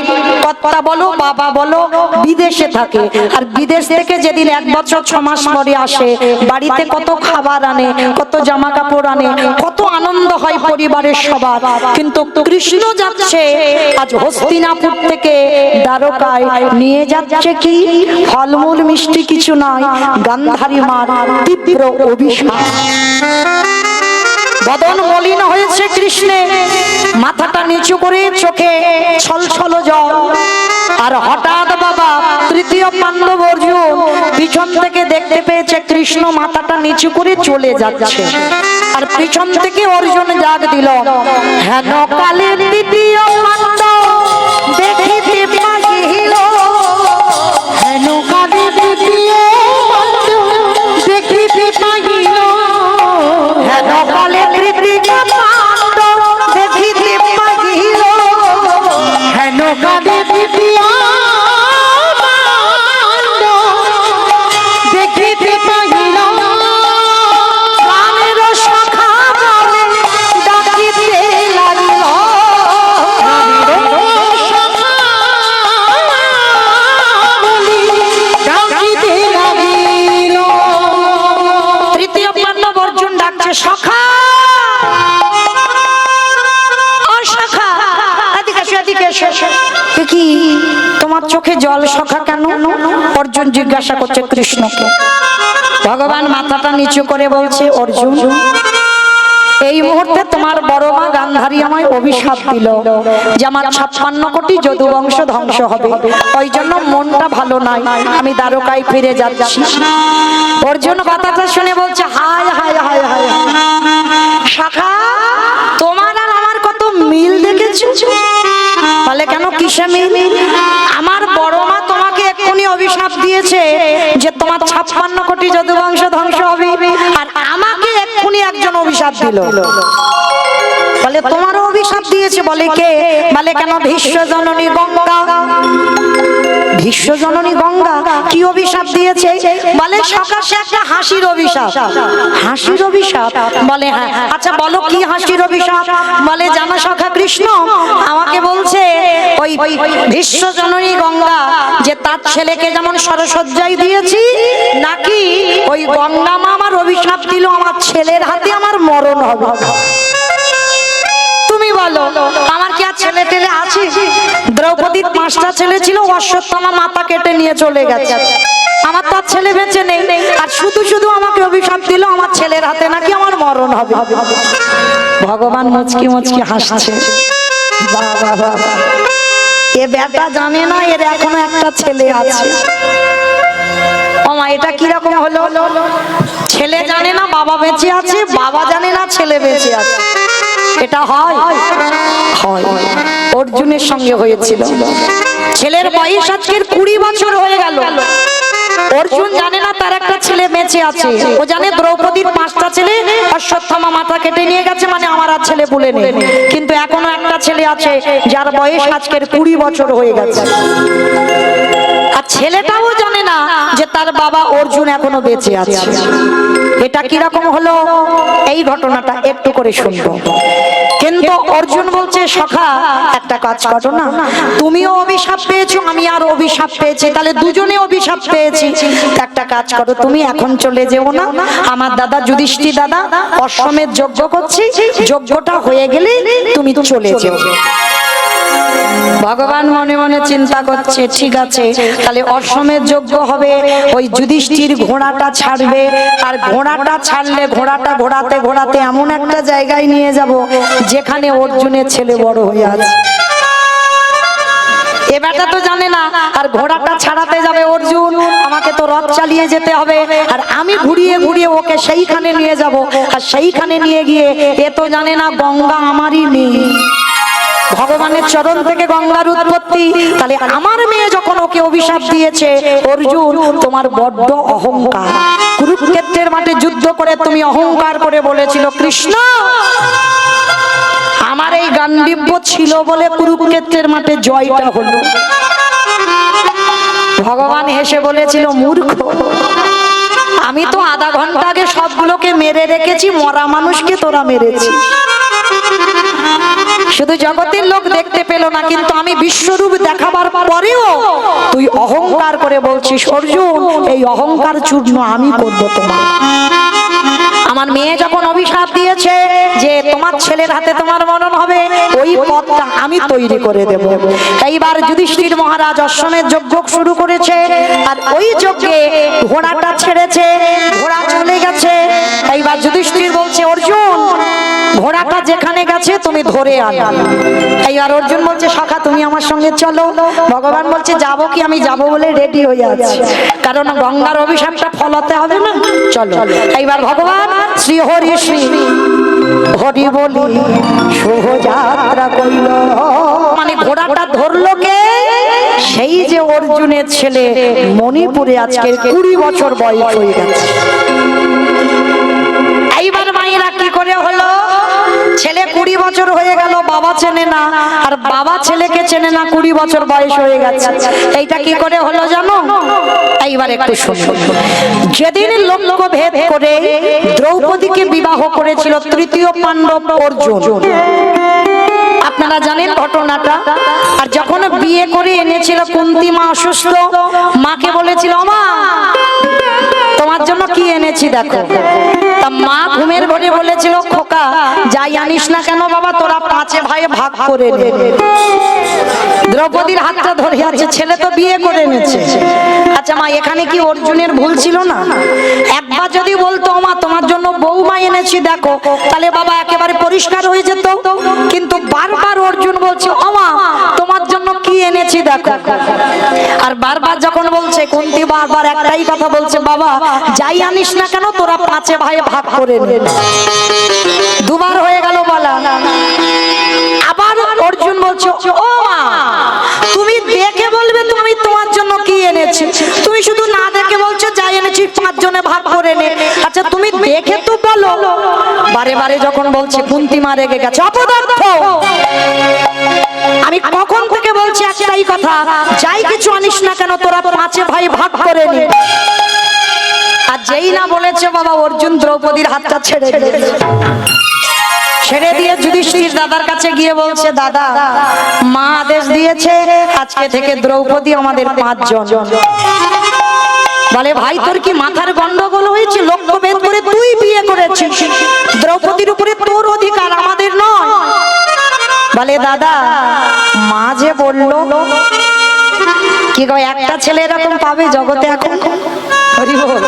কর্তা বলো বাবা বলো বিদেশে থাকে, আর বিদেশ থেকে যেদিন 1 বছর 6 মাস পরে আসে, বাড়িতে কত খাবার আনে, কত জামা কাপড় আনে, কত আনন্দ হয় পরিবারের সবার। কিন্তু কৃষ্ণ যাচ্ছে আজ হস্তিনাপুর থেকে দ্বারকায়, নিয়ে যাচ্ছে কি ফলমূল মিষ্টি কিছু নয়, গান্ধারী মার তীব্র অভিশাপ। বদন মলিন হয়েছে কৃষ্ণের, মাথাটা নিচু করে চোখে ছলছল জল। আর হঠাৎ বাবা তৃতীয় পাণ্ডব অর্জুন পিছন থেকে দেখতে পেয়েছে কৃষ্ণ মাথাটা নিচু করে চলে যাচ্ছে, আর পিছন থেকে অর্জুন ডাক দিল, হেন কালে তৃতীয় পাণ্ডব দেখিতে পাইল, হেন কালে তৃতীয় পাণ্ডব দেখিতে পাইল, হেন কালে তৃতীয় পাণ্ডব দেখিতে পাইল, হেন কালে তৃতীয় কি তোমার চোখে জল সখা কেন? অর্জুন জিজ্ঞাসা করছে কৃষ্ণকে। ভগবান মাথাটা নিচু করে বলছে, অর্জুন এই মুহূর্তে তোমার বড় মা গান্ধারী আমায় অভিশাপ দিল যে আমার 56 কোটি যদু বংশ ধ্বংস হবে, ওই জন্য মনটা ভালো নাই, আমি দ্বারকায় ফিরে যাচ্ছি। অর্জুন কথাটা শুনে বলছে, হায় হায় হায় হায় সখা, তোমার আর আমার কত মিল দেখেছো। বলে কেন, কিসে মিল? আমার বড় মা তোমাকে এক্ষুনি অভিশাপ দিয়েছে যে তোমার 56 কোটি যদু বংশ ধ্বংস হবে, আর আমাকে এক্ষুনি একজন অভিশাপ দিল। বলে তোমারও অভিশাপ দিয়েছে? বলে কে? বলে কেন, ভীষ্ম জননী গঙ্গা। ভীষ্ম জননী গঙ্গা কি অভিশাপ দিয়েছে? বলে সকাশে একটা হাসির অভিশাপ। হাসির অভিশাপ? বলে হ্যাঁ। আচ্ছা বলো কি হাসির অভিশাপ? বলে জানা সখা কৃষ্ণ আমাকে বলছে ওই ভীষ্ম জননী গঙ্গা যে তার ছেলেকে যেমন সরসজ্জায় দিয়েছি, নাকি ওই গঙ্গা মা আমার অভিশাপ দিল আমার ছেলের হাতে আমার মরণ হবে। তুমি বলো আমার কি আর ছেলে টেলে আছে? দ্রৌপদীর 5টা ছেলে ছিল, অশ্বত্থামা মাথা কেটে নিয়ে চলে গেছে, আমার তার ছেলে বেঁচে নেই, আর শুধু শুধু আমাকে অভিশাপ দিল আমার ছেলের হাতে নাকি আমার মরণ হবে। ভগবান মুচকি মুচকি হাসছে, বাবা বাবা এ বেটা জানে না এর এখনো একটা ছেলে আছে। ও মা, এটা কিরকম হলো? ছেলে জানে না বাবা বেঁচে আছে, বাবা জানে না ছেলে বেঁচে আছে। এটা হয়? হয়। অর্জুনের সঙ্গে হয়েছিল। ছেলের বয়স আজকের 20 বছর হয়ে গেল, অর্জুন জানে না তার একটা ছেলে বেঁচে আছে। ও জানে দ্রৌপদীর 5টা ছেলে অশ্বত্থামা মাথা কেটে নিয়ে গেছে, মানে আমার আর ছেলে বলে নেই। কিন্তু এখনো একটা ছেলে আছে যার বয়স আজকের 20 বছর হয়ে গেছে, আর ছেলেটাও জানে না যে তার বাবা অর্জুন এখনো বেঁচে আছে। এটা কিরকম হলো? এই ঘটনাটা একটু করে শুনবো। কিন্তু অর্জুন বলছে, সখা একটা কাজ করো না, তুমিও অভিশাপ পেয়েছো আমি আর অভিশাপ পেয়েছি, তাহলে দুজনে অভিশাপ পেয়েছি। একটা কাজ করো, তুমি এখন চলে যেও না, আমার দাদা যুধিষ্ঠির দাদা অশ্বমেধ যজ্ঞ করছি, যজ্ঞটা হয়ে গেলে তুমি চলে যেও। ভগবান মনে মনে চিন্তা করছে, ঠিক আছে তাহলে অশ্বমেধ যজ্ঞ হবে, ওই যুধিষ্ঠির ঘোড়াটা ছাড়বে, আর ঘোড়াটা ছাড়লে ঘোড়াটা ঘোরাতে ঘোরাতে এমন একটা জায়গায় নিয়ে যাব যেখানে অর্জুনের ছেলে বড় হয়ে আছে। এ বেটা তো জানে না, আর ঘোড়াটা ছাড়াতে যাবে অর্জুন, আমাকে তো রথ চালিয়ে যেতে হবে, আর আমি ঘুরিয়ে ঘুরিয়ে ওকে সেইখানে নিয়ে যাব, আর সেইখানে নিয়ে গিয়ে এ তো জানে না গঙ্গা আমারই নেই, ভগবানের চরণ থেকে গঙ্গার উৎপত্তি। তাহলে আমার মেয়ে যখন ওকে অভিশাপ দিয়েছে, অর্জুন তোমার বড্ড অহংকার, কুরুক্ষেত্রের মাঠে যুদ্ধ করে তুমি অহংকার করে বলেছিল কৃষ্ণ আমার এই গান্ডীব্য ছিল বলে কুরুক্ষেত্রের মাঠে জয়টা হলো। ভগবান হেসে বলেছিল মূর্খ, আমি তো আধা ঘন্টা আগে সবগুলোকে মেরে রেখেছি, মরা মানুষকে তোরা মেরেছিস। শুধু জগতের লোক দেখতে পেল না, কিন্তু আমি বিশ্বরূপ দেখাবার পরেও তুই অহংকার করে বলছিস অর্জুন এই অহংকার চূর্ণ আমি করবো তোমার। আমার মেয়ে যখন অভিশাপ দিয়েছে যে তোমার ছেলের হাতে তোমার মরণ হবে, ওই পথটা আমি তৈরি করে দেব। এইবার যুধিষ্ঠির মহারাজ অশ্বমেধ যজ্ঞ শুরু করেছে, আর ওই যজ্ঞে ঘোড়াটা ছেড়েছে, ঘোড়া চলে গেছে। এইবার যুধিষ্ঠির বলছে অর্জুন ঘোড়াটা যেখানে গেছে তুমি ধরে আনো। এইবার অর্জুন বলছে সখা তুমি আমার সঙ্গে চলো। ভগবান বলছে যাবো কি, আমি যাবো বলে রেডি হয়ে আছি, কারণ গঙ্গার অভিশাপটা ফলাতে হবে না, চলো। এইবার ভগবান শ্রী হরি শ্রী হরি বলি শুভযাত্রা কইল। মানে ঘোড়াটা ধরলো কে? সেই যে অর্জুনের ছেলে মণিপুরে আজকে 20 বছর বয়স হয়ে গেছে। এইবার মায়েরা কি করে হলো? ছেলে 20 বছর হয়ে গেল, বাবা চেনে না, আর বাবা ছেলেকে চেনে না, 20 বছর বয়স হয়ে গেছে। এইটা কি করে হলো জানো? এইবার একটু শুনুন। যেদিন লক্ষ্য ভেদ করে দ্রৌপদীকে বিবাহ করেছিল তৃতীয় পাণ্ডব অর্জুন, আপনারা জানেন ঘটনাটা। আর যখন বিয়ে করে এনেছিল কুন্তী মা অসুস্থ, মাকে বলেছিল মা তোমার জন্য কি এনেছি দেখো। তা মা ঘুমের ঘরে বলেছিল খোকা যাই আনিস না কেন বাবা তোরা 5 ভাই ভাগ করে নে। দ্রৌপদীর হাতটা ধরে আছে, ছেলে তো বিয়ে করে এনেছে। আচ্ছা মা এখানে কি অর্জুনের ভুল ছিল না? একবার যদি বলতো মা তোমার জন্য বৌমা এনেছি দেখো, তাহলে বাবা একেবারে পরিষ্কার হয়ে যেত। কিন্তু বারবার অর্জুন বলছে ও মা তোমার জন্য কি এনেছি দেখো। আর বারবার যখন বলছে কুন্তী বারবার একটাই কথা বলছে বাবা যাই আনিস না কেন তোরা 5 ভাই ভাগ করে নে। দুবার হয়ে গেল বলা। আবার অর্জুন বলছে ও মা তুমি দেখে বলবে তুমি তোমার জন্য কি এনেছি, তুমি শুধু না দেখে বলছো যাই এনেছি 5 জনে ভাগ করে নে। আচ্ছা তুমি দেখে তো বলো। বারে বারে যখন বলছে কুন্তী মা রেগে গেছে, অপদার্থ আমি কখন থেকে বলছি একটাই কথা যাই কিছু আনিস না কেন তোরা 5 ভাই ভাগ করে নে। আর যেই না বলেছে বাবা অর্জুন দ্রৌপদীর হাতটা ছেড়ে দিয়েছে। ছেড়ে দিয়ে যুধিষ্ঠির দাদার কাছে গিয়ে বলছে দাদা মা আদেশ দিয়েছে আজকে থেকে দ্রৌপদী আমাদের 5 জন। বলে ভাই তোর কি মাথার গন্ডগোল হয়েছে? লক্ষ্য ভেদ করে তুই বিয়ে করেছিস, দ্রৌপদীর উপরে তোর অধিকার আমাদের নয়। বলে দাদা মা যে বললো কি গো একটা ছেলে এরকম পাবে জগতে এখন? হরি বল।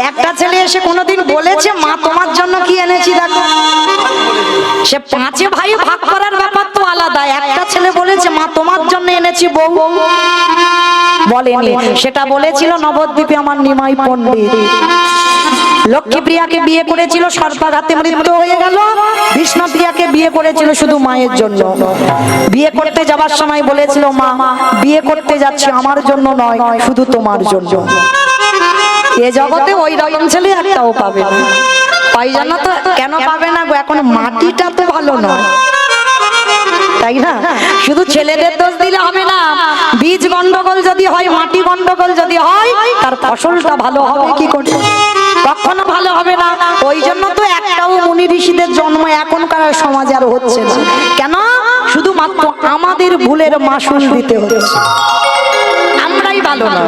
একটা ছেলে এসে কোনোদিন বলেছে মা তোমার জন্য কি এনেছি দেখো? সে 5 ভাই ভাগ করার ব্যাপার তো আলাদা, একটা ছেলে বলেছে মা তোমার জন্য এনেছি বউ বলেনি। সেটা বলেছিল নবদ্বীপে আমার নিমাই পণ্ডিত। লক্ষ্মীপ্রিয়াকে বিয়ে করেছিল, সর্পাঘাতে মৃত্যু হয়ে গেল। বিষ্ণুপ্রিয়াকে বিয়ে করেছিল শুধু মায়ের জন্য। বিয়ে করতে যাবার সময় বলেছিল মা বিয়ে করতে যাচ্ছি আমার জন্য নয় শুধু তোমার জন্য। এ জগতে ওই রকম ছেলে একটাও পাবে না। পাই জানো তো কেন পাবে না গো? এখন মাটিটা তো ভালো নয়, তাই না? শুধু ছেলেদের দোষ দিলে হবে না। বীজ গন্ডগোল যদি হয়, মাটি গন্ডগোল যদি হয়, তার ফসলটা ভালো হবে কি করে? কখনো ভালো হবে না। ওই জন্য তো একটাও মুনি ঋষিদের জন্ম এখনকার সমাজে আর হচ্ছে না। কেন? শুধুমাত্র আমাদের ভুলের মাসুল দিতে হচ্ছে, আমরাই ভালো না।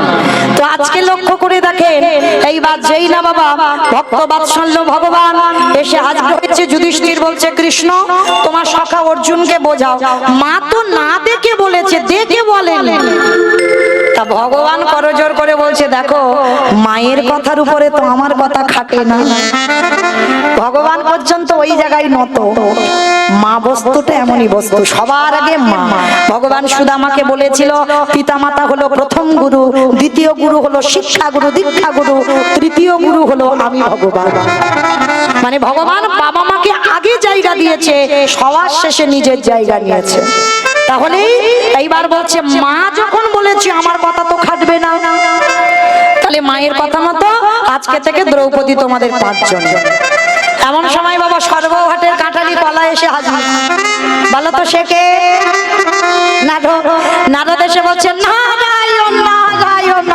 তো আজকে লক্ষ্য করে দেখেন এইবার যেই না বাবা ভক্ত বাৎসল্য ভগবান এসে হাজির হয়েছে। যুধিষ্ঠির বলছে কৃষ্ণ তোমার সখা অর্জুনকে বোঝাও। মা তো না দেখে বলেছে, দেখে বলেন। তা ভগবান করজোর করে বলছে দেখো মায়ের কথার উপরে তো আমার কথা খাটে না। ভগবান পর্যন্ত ওই জায়গায় নত। মা বস্তুটা এমনই বস্তু, সবার আগে মা। ভগবান সুদামাকে বলেছিল পিতামাতা হলো প্রথম গুরু, দ্বিতীয় গুরু হলো শিক্ষা গুরু, দীক্ষা গুরু, তৃতীয় গুরু হলো আমি ভগবান। মানে ভগবান বাবা মাকে আগে জায়গা দিয়েছে, সবার শেষে নিজের জায়গা নিয়েছে। তাহলে এইবার বলছে মা যখন বলেছে আমার কথা তো খাটবে না, তাহলে মায়ের কথা মতো আজকে থেকে দ্রৌপদী তোমাদের 5 জন। এমন সময় বাবা সর্বঘাটের কাঁঠালি পালা এসে হাজির। বলো তো সে কে? নারদ। নারদ এসে বলছেন নারায়ণ নারায়ণ।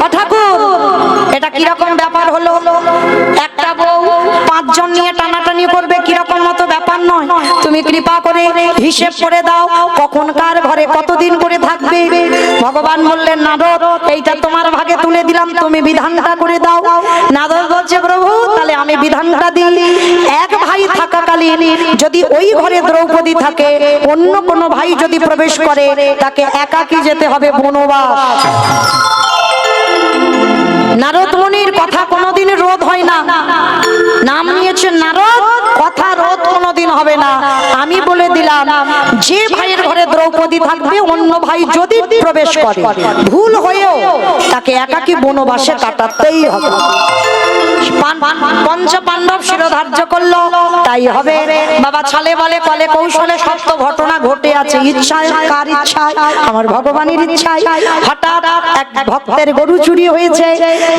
ও ঠাকুর, এটা কিরকম ব্যাপার হলো? একটা বউ 5 জন নিয়ে টানাটানি করবে, কিরকম মতো ব্যাপার নয়। তুমি কৃপা করে হিসেব করে দাও, কখন কার ঘরে কতদিন করে থাকবে। ভগবান বললেন নারদ, এইটা তোমার ভাগে তুলে দিলাম, তুমি বিধানটা করে দাও। নারদ বলছে প্রভু, তাহলে আমি বিধানটা দিই। এক ভাই থাকাকালীন যদি ওই ঘরে দ্রৌপদী থাকে, অন্য কোনো ভাই যদি প্রবেশ করে, তাকে একাকী যেতে হবে বনবাস। নারদ মুনির কথা কোনোদিন রোধ হয় না। নাম নিয়েছেন নারদ, কথা রোধ কোনোদিন হবে না। আমি বলে দিলাম, যে ভাইয়ের ঘরে দ্রৌপদী থাকবে, অন্য ভাই যদি প্রবেশ করে, ভুল হয়েও তাকে একাকী বনবাসে কাটাতেই হবে। পঞ্চ পাণ্ডব শিরোধার্য করলো, তাই হবে। বাবা ছলে বলে কলে কৌশলে সত্য ঘটনা ঘটে আছে। ইচ্ছায়, কার ইচ্ছায়? আমার ভগবানের ইচ্ছায়। হঠাৎ এক ভক্তের গরু চুরি হয়েছে।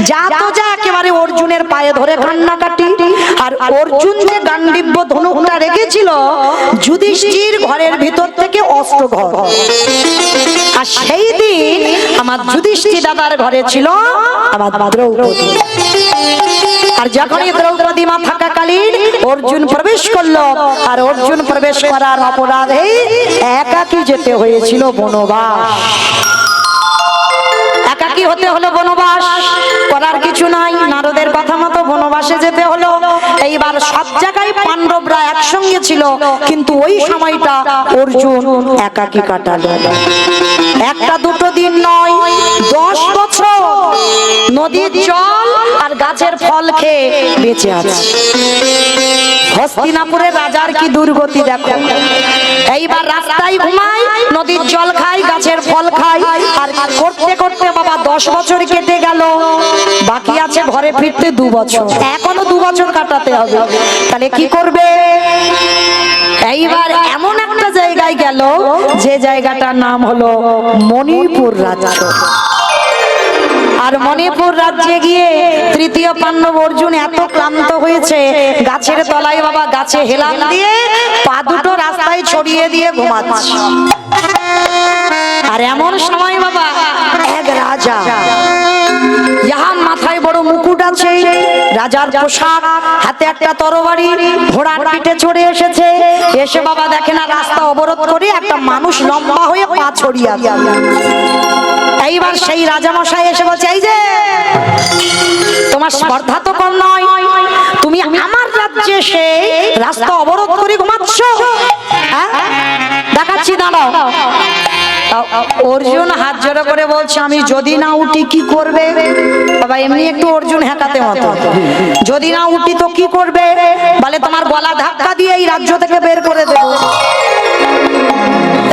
যা তো যা একেবারে অর্জুনের পায়ে ধরে কান্নাকাটি। আর অর্জুন যে গান্ডীব্য ধনুকটা রেখেছিল, যুধিষ্ঠির ঘরের ভিতর থেকে অস্ত্র ঘর। আর সেই দিন আমার যুধিষ্ঠির দাদার ঘরে ছিল আমার দ্রৌপদী। আর যখনই দ্রৌপদী মা থাকাকালীন অর্জুন প্রবেশ করলো, আর অর্জুন প্রবেশ করার অপরাধে একাকী যেতে হয়েছিল বনবাস। একাকী হতে হলো বনবাস, করার কিছু নাই। নারদের কথা মতো বনবাসে যেতে হলো। এইবার সব জায়গায় পাণ্ডবরা একসঙ্গে ছিল, কিন্তু ওই সময়টা অর্জুন একাকী কাটালো। একটা দুটো দিন নয়, 10 বছর নদীর জল আর গাছের ফল খেয়ে বেঁচে আছে। হস্তিনাপুরের রাজার কি দুর্গতি দেখো। এইবার রাস্তায় ঘুমায়, নদীর জল খায়, গাছের ফল খায়। আর করতে করতে বাবা 10 বছর কেটে গেল। বাকি আছে ঘরে ফিরতে 2 বছর। এখনো 2 বছর কাটাতে হবে। তাহলে কি করবে? এইবার এমন একটা জায়গায় গেল, যে জায়গাটার নাম হলো মণিপুর রাজ্য। আর মণিপুর রাজ্যে গিয়ে তৃতীয় পাণ্ডব অর্জুন এত ক্লান্ত হয়েছে, গাছের তলায় বাবা গাছে হেলান দিয়ে পা দুটো রাস্তায় ছড়িয়ে দিয়ে ঘুমাচ্ছে। আর এমন সময় বাবা এক রাজা, যাহার মাথায় বড় মুকুট আছে, রাজার পোশাক, হাতে একটা তরবারি, ঘোড়ার পিঠে চড়ে এসেছে। এসে বাবা দেখে না রাস্তা অবরোধ করে একটা মানুষ লম্বা হয়ে পা ছড়িয়ে আছে। এইবার সেই রাজা মশাই এসে বলছে, এই যে তোমার স্পর্ধা তো কম নয়, তুমি আমার রাজ্যে এসে রাস্তা অবরোধ করে ঘুমাচ্ছ। দেখাচ্ছি, দাঁড়াও। অর্জুন হাত জোড়ো করে বলছে, আমি যদি না উঠি কি করবে? বাবা এমনি একটু অর্জুন হ্যাকাতে মতো, যদি না উঠি তো কি করবে? বলে তোমার গলা ধাক্কা দিয়ে এই রাজ্য থেকে বের করে দেবো।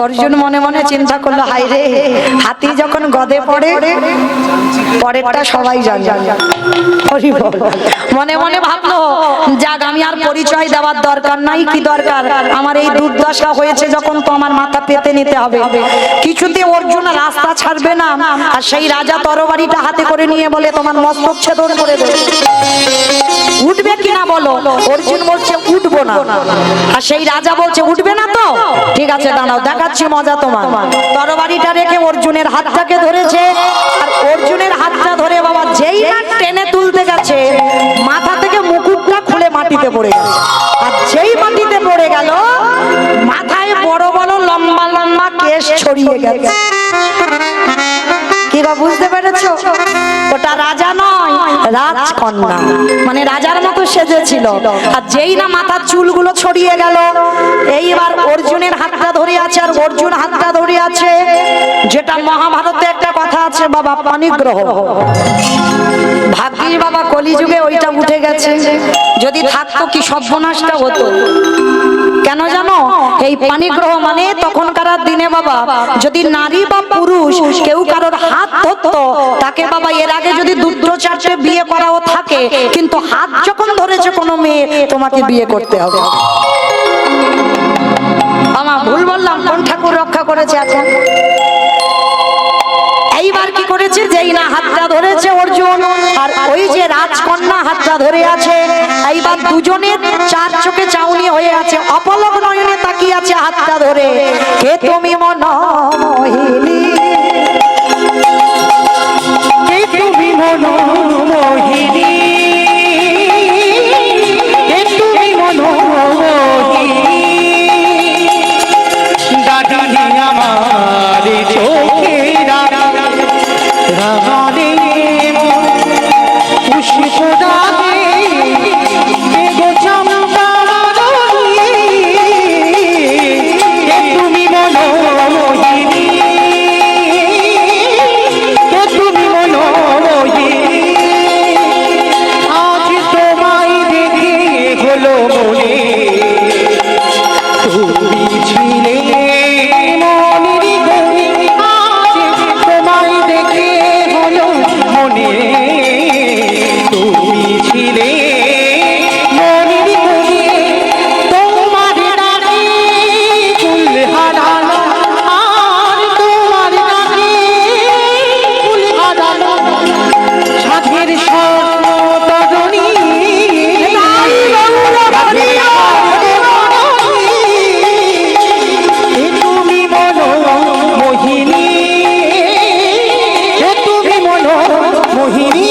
অর্জুন মনে মনে চিন্তা করলো, হাই রে, হাতি যখন গদে পড়ে পরেরটা সবাই জানে। মনে মনে ভাবলো, যাক আমি আর পরিচয় দেওয়ার দরকার নাই। কি দরকার? আমার এই দুর্দশা হয়েছে যখন, তো আমার মাথা পেতে নিতে হবে। কিছুতে অর্জুন রাস্তা ছাড়বে না। আর সেই রাজা তরবারিটা হাতে করে নিয়ে বলে, তোমার মস্তক ছেদন করে দেবে। উঠবে কিনা বলো? অর্জুন বলছে উঠবো না। আর সেই রাজা বলছে উঠবে না তো? ঠিক আছে দাঁড়াও, দেখাচ্ছি মজা তোমার। তরবারিটা রেখে অর্জুনের হাতটাকে ধরেছে। আর অর্জুনের হাতটা ধরে বাবা যেই না টেনে তুলতে গেছে, মাথা থেকে মুকুটটা খুলে মাটিতে পড়ে গেল। আর যেই মাটিতে পড়ে গেল, মাথায় বড় বড় লম্বা লম্বা কেশ ছড়িয়ে গেছে। কি বা বুঝতে পেরেছো? ওটা রাজা নয়, রাজকন্যা, মানে রাজার মতো সেজেছিল। আর যেই না মাথার চুলগুলো ছড়িয়ে গেল, এইবার অর্জুনের হাতটা ধরে আছে। আর অর্জুন হাতটা ধরে আছে, যেটা মহাভারতে একটা কথা আছে বাবা, পানিগ্রহ। ভাগ্যিস বাবা কলিযুগে ওইটা উঠে গেছে, যদি থাকতো কি সর্বনাশটা হতো। কেন জানো? এই পানিগ্রহ মানে তখনকার দিনে বাবা, যদি নারী বা পুরুষ কেউ কারোর হাত ধরতো, তাকে বাবা এর আগে যদি 2-4টে বিয়ে করাও থাকে, কিন্তু হাত যখন ধরেছে কোনো মেয়ে, তোমাকে বিয়ে করতে হবে। আমার ভুল বললাম? কোন ঠাকুর রক্ষা করেছে এখন? এইবার কি করেছে, যেই না হাতটা ধরেছে অর্জুন, আর ওই যে রাজকন্যা হাতটা ধরে আছে, এইবার দুজনের চার চোখে চাউনি হয়ে আছে, অপলক নয়নে তাকিয়ে আছে হাতটা ধরে। কে তুমি মনোমোহিনী, কে তুমি মনোমোহিনী, কে তুমি মনোমোহিনী, দাঁড়িয়ে আমার চোখে রাগানে পুষ্প রাগে গো চম্পারণী, কে তুমি মনোমোহিনী, কে তুমি মনোমোহিনী, আজ তোমায় দেখে হলো মনে তুমি ছিলে মনের গনে, আজ তোমায় দেখে হলো মনে তুমি ছিলে মনের গনে, তোমার ডাকে ফুল হারালো, আর তোমার ডাকে ফুল হারালো, সাধের স্বপ্ন তরণী, তুমি মনোমোহিনী, তুমি মনোমোহিনী।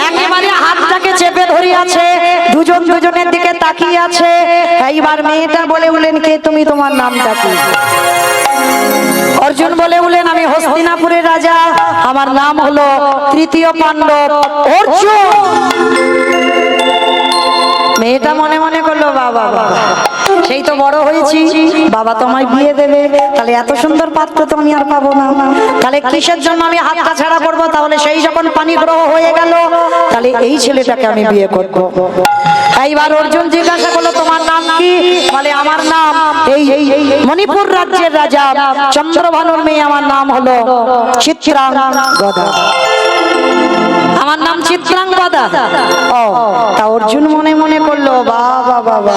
একেবারে হাতটাকে চেপে ধরে আছে, দুজন দুজনের দিকে তাকিয়ে আছে। এইবার মেয়েটা বলে উঠলেন, কে তুমি, তোমার নামটা কি? অর্জুন বলে উঠলেন, আমি হস্তিনাপুরের রাজা, আমার নাম হলো তৃতীয় পাণ্ডব অর্জুন। মেয়েটা মনে মনে করলো, বাবা বাবা, সেই তো বড় হয়েছি, বাবা তোমায় বিয়ে দেবে, তাহলে এত সুন্দর পাত্র তো আমি আর পাবো না, তাহলে কিসের জন্য আমি হাতটা ছাড়া করবো? তাহলে সেই যখন পানি গ্রহ হয়ে গেল, তাহলে এই ছেলেটাকে আমি বিয়ে করবো। এইবার অর্জুন জিজ্ঞাসা করলো, তোমার নাম কি? বলে, আমার নাম এই মণিপুর রাজ্যের রাজা চন্দ্রভানুর মেয়ে, আমার নাম হলো চিত্রাঙ্গদা। আমার নাম চিত্রাঙ্গদা। ও, তা অর্জুন মনে মনে করলো, বাবা বাবা,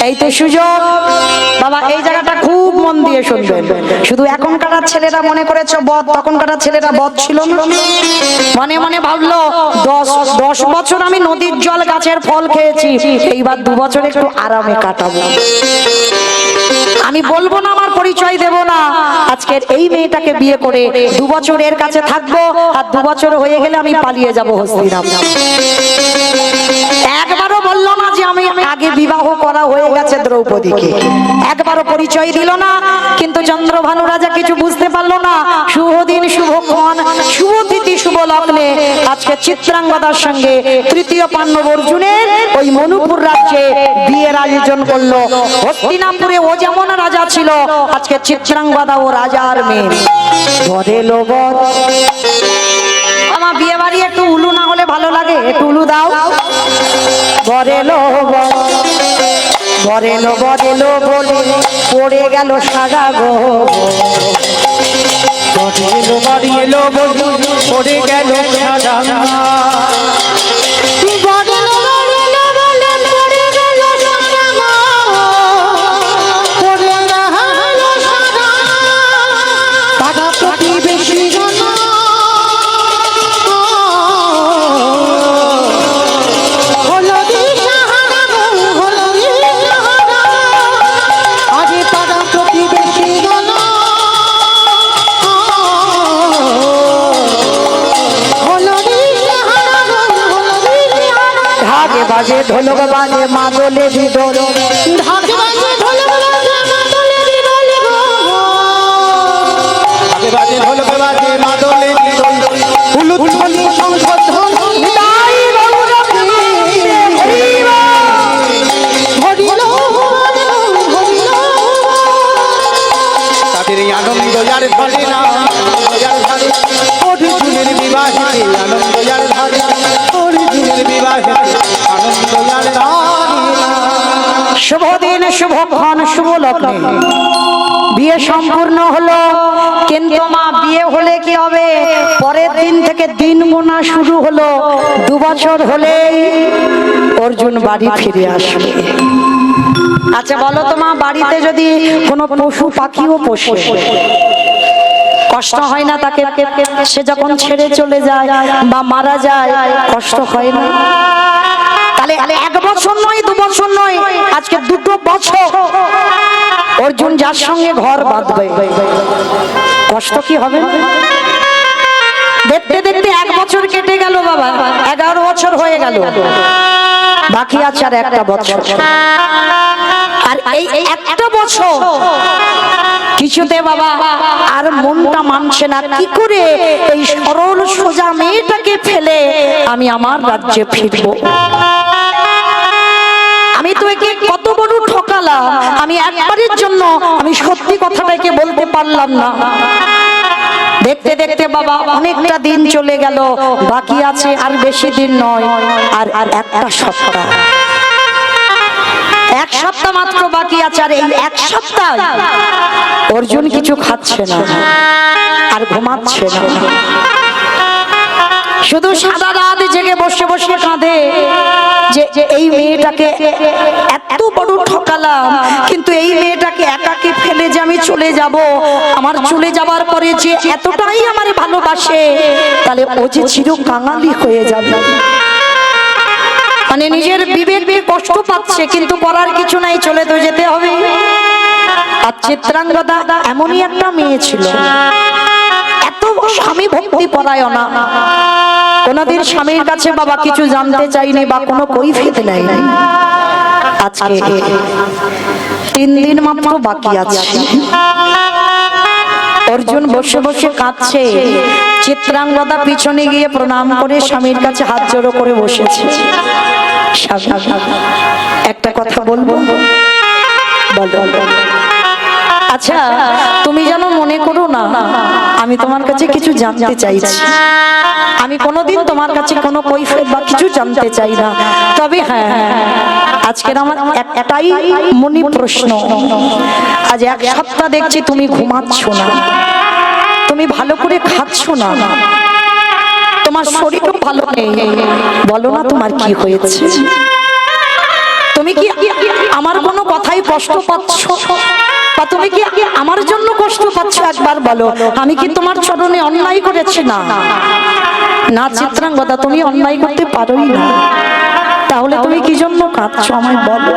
এই তো সুযোগ। বাবা এই জায়গাটা খুব মন দিয়ে শুনবেন। শুধু এখনকার ছেলেরা মনে করেছে বদ, তখনকার ছেলেরা বদ ছিল না। মনে মনে ভাবলো, 10 বছর আমি নদীর জল গাছের ফল খেয়েছি, এইবার 2 বছর একটু আরামে কাটাবো। আমি বলবো না, আমার পরিচয় দেব না, আজকের এই মেয়েটাকে বিয়ে করে 2 বছর এর কাছে থাকবো, আর 2 বছর হয়ে গেলে আমি পালিয়ে যাবো হস্তিনাপুর। একবারও বললো না যে আমি আগে বিবাহ করা হয়ে গেছে দ্রৌপদীকে, একবারও পরিচয় দিল না। কিন্তু চন্দ্রভানু রাজা কিছু বুঝতে পারলো না। শুভ দিন, শুভক্ষণ, শুভ তিথি, শুভ লগ্নে আজকে চিত্রাঙ্গদার সঙ্গে তৃতীয় পাণ্ডব অর্জুনের ওই মণিপুর রাজ্যে বিয়ের আয়োজন করলো। হস্তিনাপুরে ও যেমন রাজা ছিল, আজকে চিত্রাঙ্গদা ও রাজার মেয়ে। বরে লোবর আমার বিয়ে বাড়ি একটু উলু না হলে ভালো লাগে, একটু উলু দাও। বরেলো বরেলো বরেলো বলে পড়ে গেল সারা গো, বরেলো বরেলো বলে পড়ে গেল সারা, বরেলো বরেলো বলে পড়ে গেল সারা, পড়ে গেল সারা, পাড়া প্রতিবেশী বাজে ঢোলক বাজে মাদলে দিদল, ঢাকে বাজে ঢোলক বাজে মাদলে দিদল, ঢাকে বাজে ঢোলক বাজে মাদলে দিদল, উলুধ্বনি সংশোধনী তাই হরিল হরিল, তাদের এই আনন্দ যার ধরে না, অর্জুনের বিবাহে আনন্দ যার ধরে, অর্জুনের বিবাহে আনন্দ যার ধরে। শুভ দিন, শুভক্ষণ, শুভ লগ্নে বিয়ে সম্পূর্ণ হলো। কিন্তু মা বিয়ে হলে কি হবে? পরের দিন থেকে দিন গোনা শুরু হলো। 2 বছর হলেই অর্জুন বাড়ি ফিরে আসবে। আচ্ছা বলো তো মা, বাড়িতে যদি কোনো পশু পাখিও পোষে, কষ্ট হয় না তাকে? সে যখন ছেড়ে চলে যায় বা মারা যায় কষ্ট হয় না? তাহলে 1 বছর নয় 2 বছর নয়, আজকে 2 বছর অর্জুন যার সঙ্গে ঘর বাঁধবে, কষ্ট কি হবে? দেখতে দেখতে 1 বছর কেটে গেল বাবা, 11 বছর হয়ে গেল, বাকি আছে আর 1টা বছর। আর এই 1টা বছর কিছুতে বাবা আর মনটা মানছে না, কি করে এই সরল সোজা মেয়েটাকে ফেলে আমি আমার রাজ্যে ফিরবো? আমি তো একে কত বড় ঠকালাম, আমি একবারের জন্য আমি সত্যি কথাটাকে বলতে পারলাম না। দেখতে দেখতে বাবা অনেকটা দিন চলে গেল, বাকি আছে আর বেশি দিন নয়, আর 1টা সপ্তাহ, 1 সপ্তাহ মাত্র বাকি আছে। আর এই 1 সপ্তাহ অর্জুন কিছু খাচ্ছে না আর ঘুমাচ্ছে না, শুধু সারা রাত জেগে বসে বসে কাঁদে যে এই মেয়েটাকে এত বড় ঠকালাম, কিন্তু এই মেয়েটাকে একাকে ফেলে যে আমি চলে যাব, আমার চলে যাবার পরে যে এতটাই আমার ভালোবাসে, তাহলে ও যে চির কাঙালি হয়ে যাবে। মানে নিজের বিবেকে কষ্ট পাচ্ছে, কিন্তু করার কিছু নাই, চলে তো যেতে হবে। আর চিত্রাঙ্গদা এমনই একটা মেয়ে ছিল, এত স্বামী ভক্তি পরায়ণা, কোনদিন স্বামীর কাছে বাবা কিছু জানতে চাইনি বা কোনো কৈফিয়ত নাই। আজকে 3 দিন মাত্র বাকি আছে, অর্জুন বসে বসে কাঁদছে, চিত্রাঙ্গদা পিছনে গিয়ে প্রণাম করে স্বামীর কাছে হাত জোড়ো করে বসেছে। একটা কথা বলবো? বলো। আচ্ছা, তুমি যেন মনে করো না আমি তোমার কাছে কিছু জানতে চাইছি, আমি কোনোদিন তোমার কাছে কোনো কৈফিয়ত বা কিছু জানতে চাই না। তবে হ্যাঁ, আজকের আমার একটাই মনি প্রশ্ন, আজ 1 সপ্তাহ দেখছি তুমি ঘুমাচ্ছ না, তুমি ভালো করে খাচ্ছ না, তোমার শরীরও ভালো নেই, বলো না তোমার কি হয়েছে? তুমি কি আমার কোনো কথাই কষ্ট পাচ্ছ, বা তুমি কি আমার জন্য কষ্ট পাচ্ছ? একবার বলো, আমি কি তোমার চরণে অন্যায় করেছি? না না চিত্রাঙ্গদা, তুমি অন্যায় করতে পারোই না, তাহলে তুমি কি জন্য কাঁদছো আমায় বলো,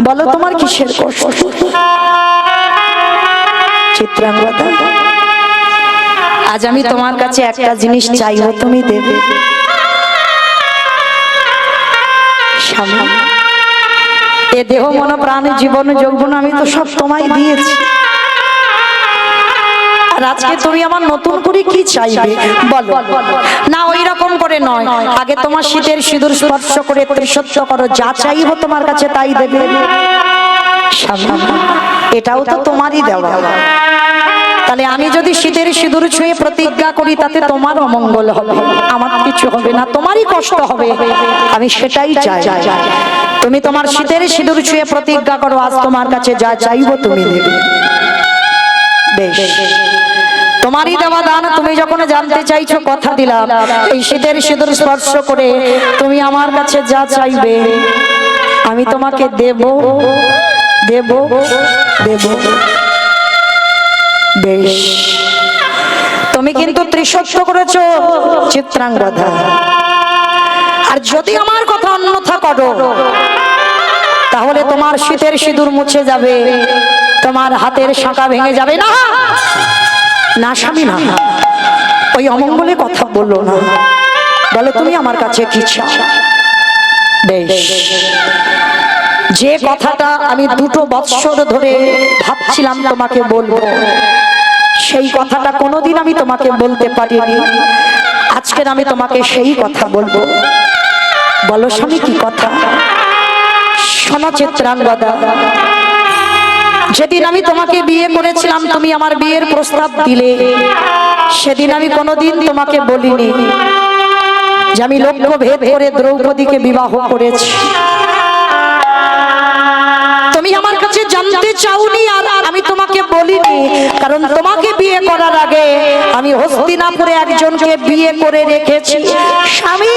বলো তোমার কিসের কষ্ট? চিত্রাঙ্গদা, আজ আমি তোমার কাছে একটা জিনিস চাইবো, তুমি দেবে? স্বামী, এ দেহ মন প্রাণ জীবন যৌবন আমি তো সব তোমায় দিয়েছি, আর আজকে তুমি আমার নতুন করে কি চাইবে বলো? না ওই রকম করে নয়, আগে তোমার শীতের সিঁদুর স্পর্শ করে ত্রিসত্য করো, যা চাইবো তোমার কাছে তাই দেবে। স্বামী, এটাও তো তোমারই দেওয়া, তাহলে আমি যদি শীতের সিঁদুর ছুঁয়ে প্রতিজ্ঞা করি তাতে তোমার অমঙ্গল হবে, আমার কিছু হবে না, তোমারই কষ্ট হবে, আমি সেটাই চাই। তুমি তোমার শীতের সিঁদুর ছুঁয়ে প্রতিজ্ঞা করো, আজ তোমার কাছে যা চাইবো তুমি দেবে। বেশ, তোমারই দেওয়া দান, তুমি যখন জানতে চাইছো কথা দিলাম, এই শীতের সিঁদুর স্পর্শ করে তুমি আমার কাছে যা চাইবে আমি তোমাকে দেব দেব দেব। বেশ, তুমি কিন্তু ত্রিসত্য করেছো চিত্রাঙ্গদা, আর যদি আমার কথা অন্যথা করো তাহলে তোমার শীতের সিঁদুর মুছে যাবে, তোমার হাতের শাঁখা ভেঙে যাবে। না না স্বামী, না, ওই অমঙ্গলে কথা বললো না, বলো তুমি আমার কাছে কি চাও? বেশ, যে কথাটা আমি 2 বৎসর ধরে ভাবছিলাম তোমাকে বলবো, সেই কথাটা কোনোদিন আমি তোমাকে বলতে পারিনি, আজকের আমি তোমাকে সেই কথা বলবো। বলো স্বামী কি কথা? শোনো চিত্রাঙ্গদা, যেদিন আমি তোমাকে বিয়ে করেছিলাম, তুমি আমার বিয়ের প্রস্তাব দিলে, সেদিন আমি কোনোদিন তোমাকে বলিনি যে আমি লক্ষ্য ভেদ করে দ্রৌপদীকে বিবাহ করেছি। তুমি আমার কাছে জানতে চাওনি, আর আমি তোমাকে বলিনি, কারণ তোমাকে বিয়ে করার আগে আমি হস্তিনাপুরে একজনকে বিয়ে করে রেখেছি। স্বামী,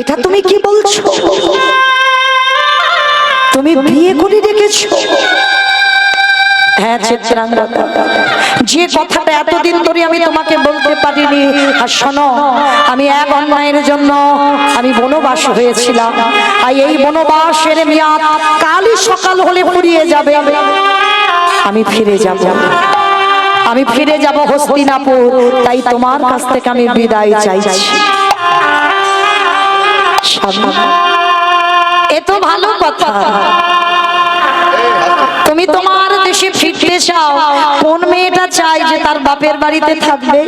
এটা তুমি কি বলছো? তুমি বিয়ে করে রেখেছো? হ্যাঁ চিত্রাঙ্গদা, যে কথাটা এতদিন ধরে আমি তোমাকে বলতে পারিনি। আর শোনো, আমি এক অন্যায়ের জন্য আমি বনবাস হয়েছিলাম, আর এই বনবাসের মেয়াদ কালই সকাল হলে ফুরিয়ে যাবে। আমি ফিরে যাব, আমি ফিরে যাব হস্তিনাপুর। তাই তোমার কাছ থেকে আমি বিদায় চাইছি। এ তো ভালো কথা, তুমি তোমার দেশে ফিরতে চাও। কোন মেয়েটা চাই যে তার বাপের বাড়িতে থাকবে?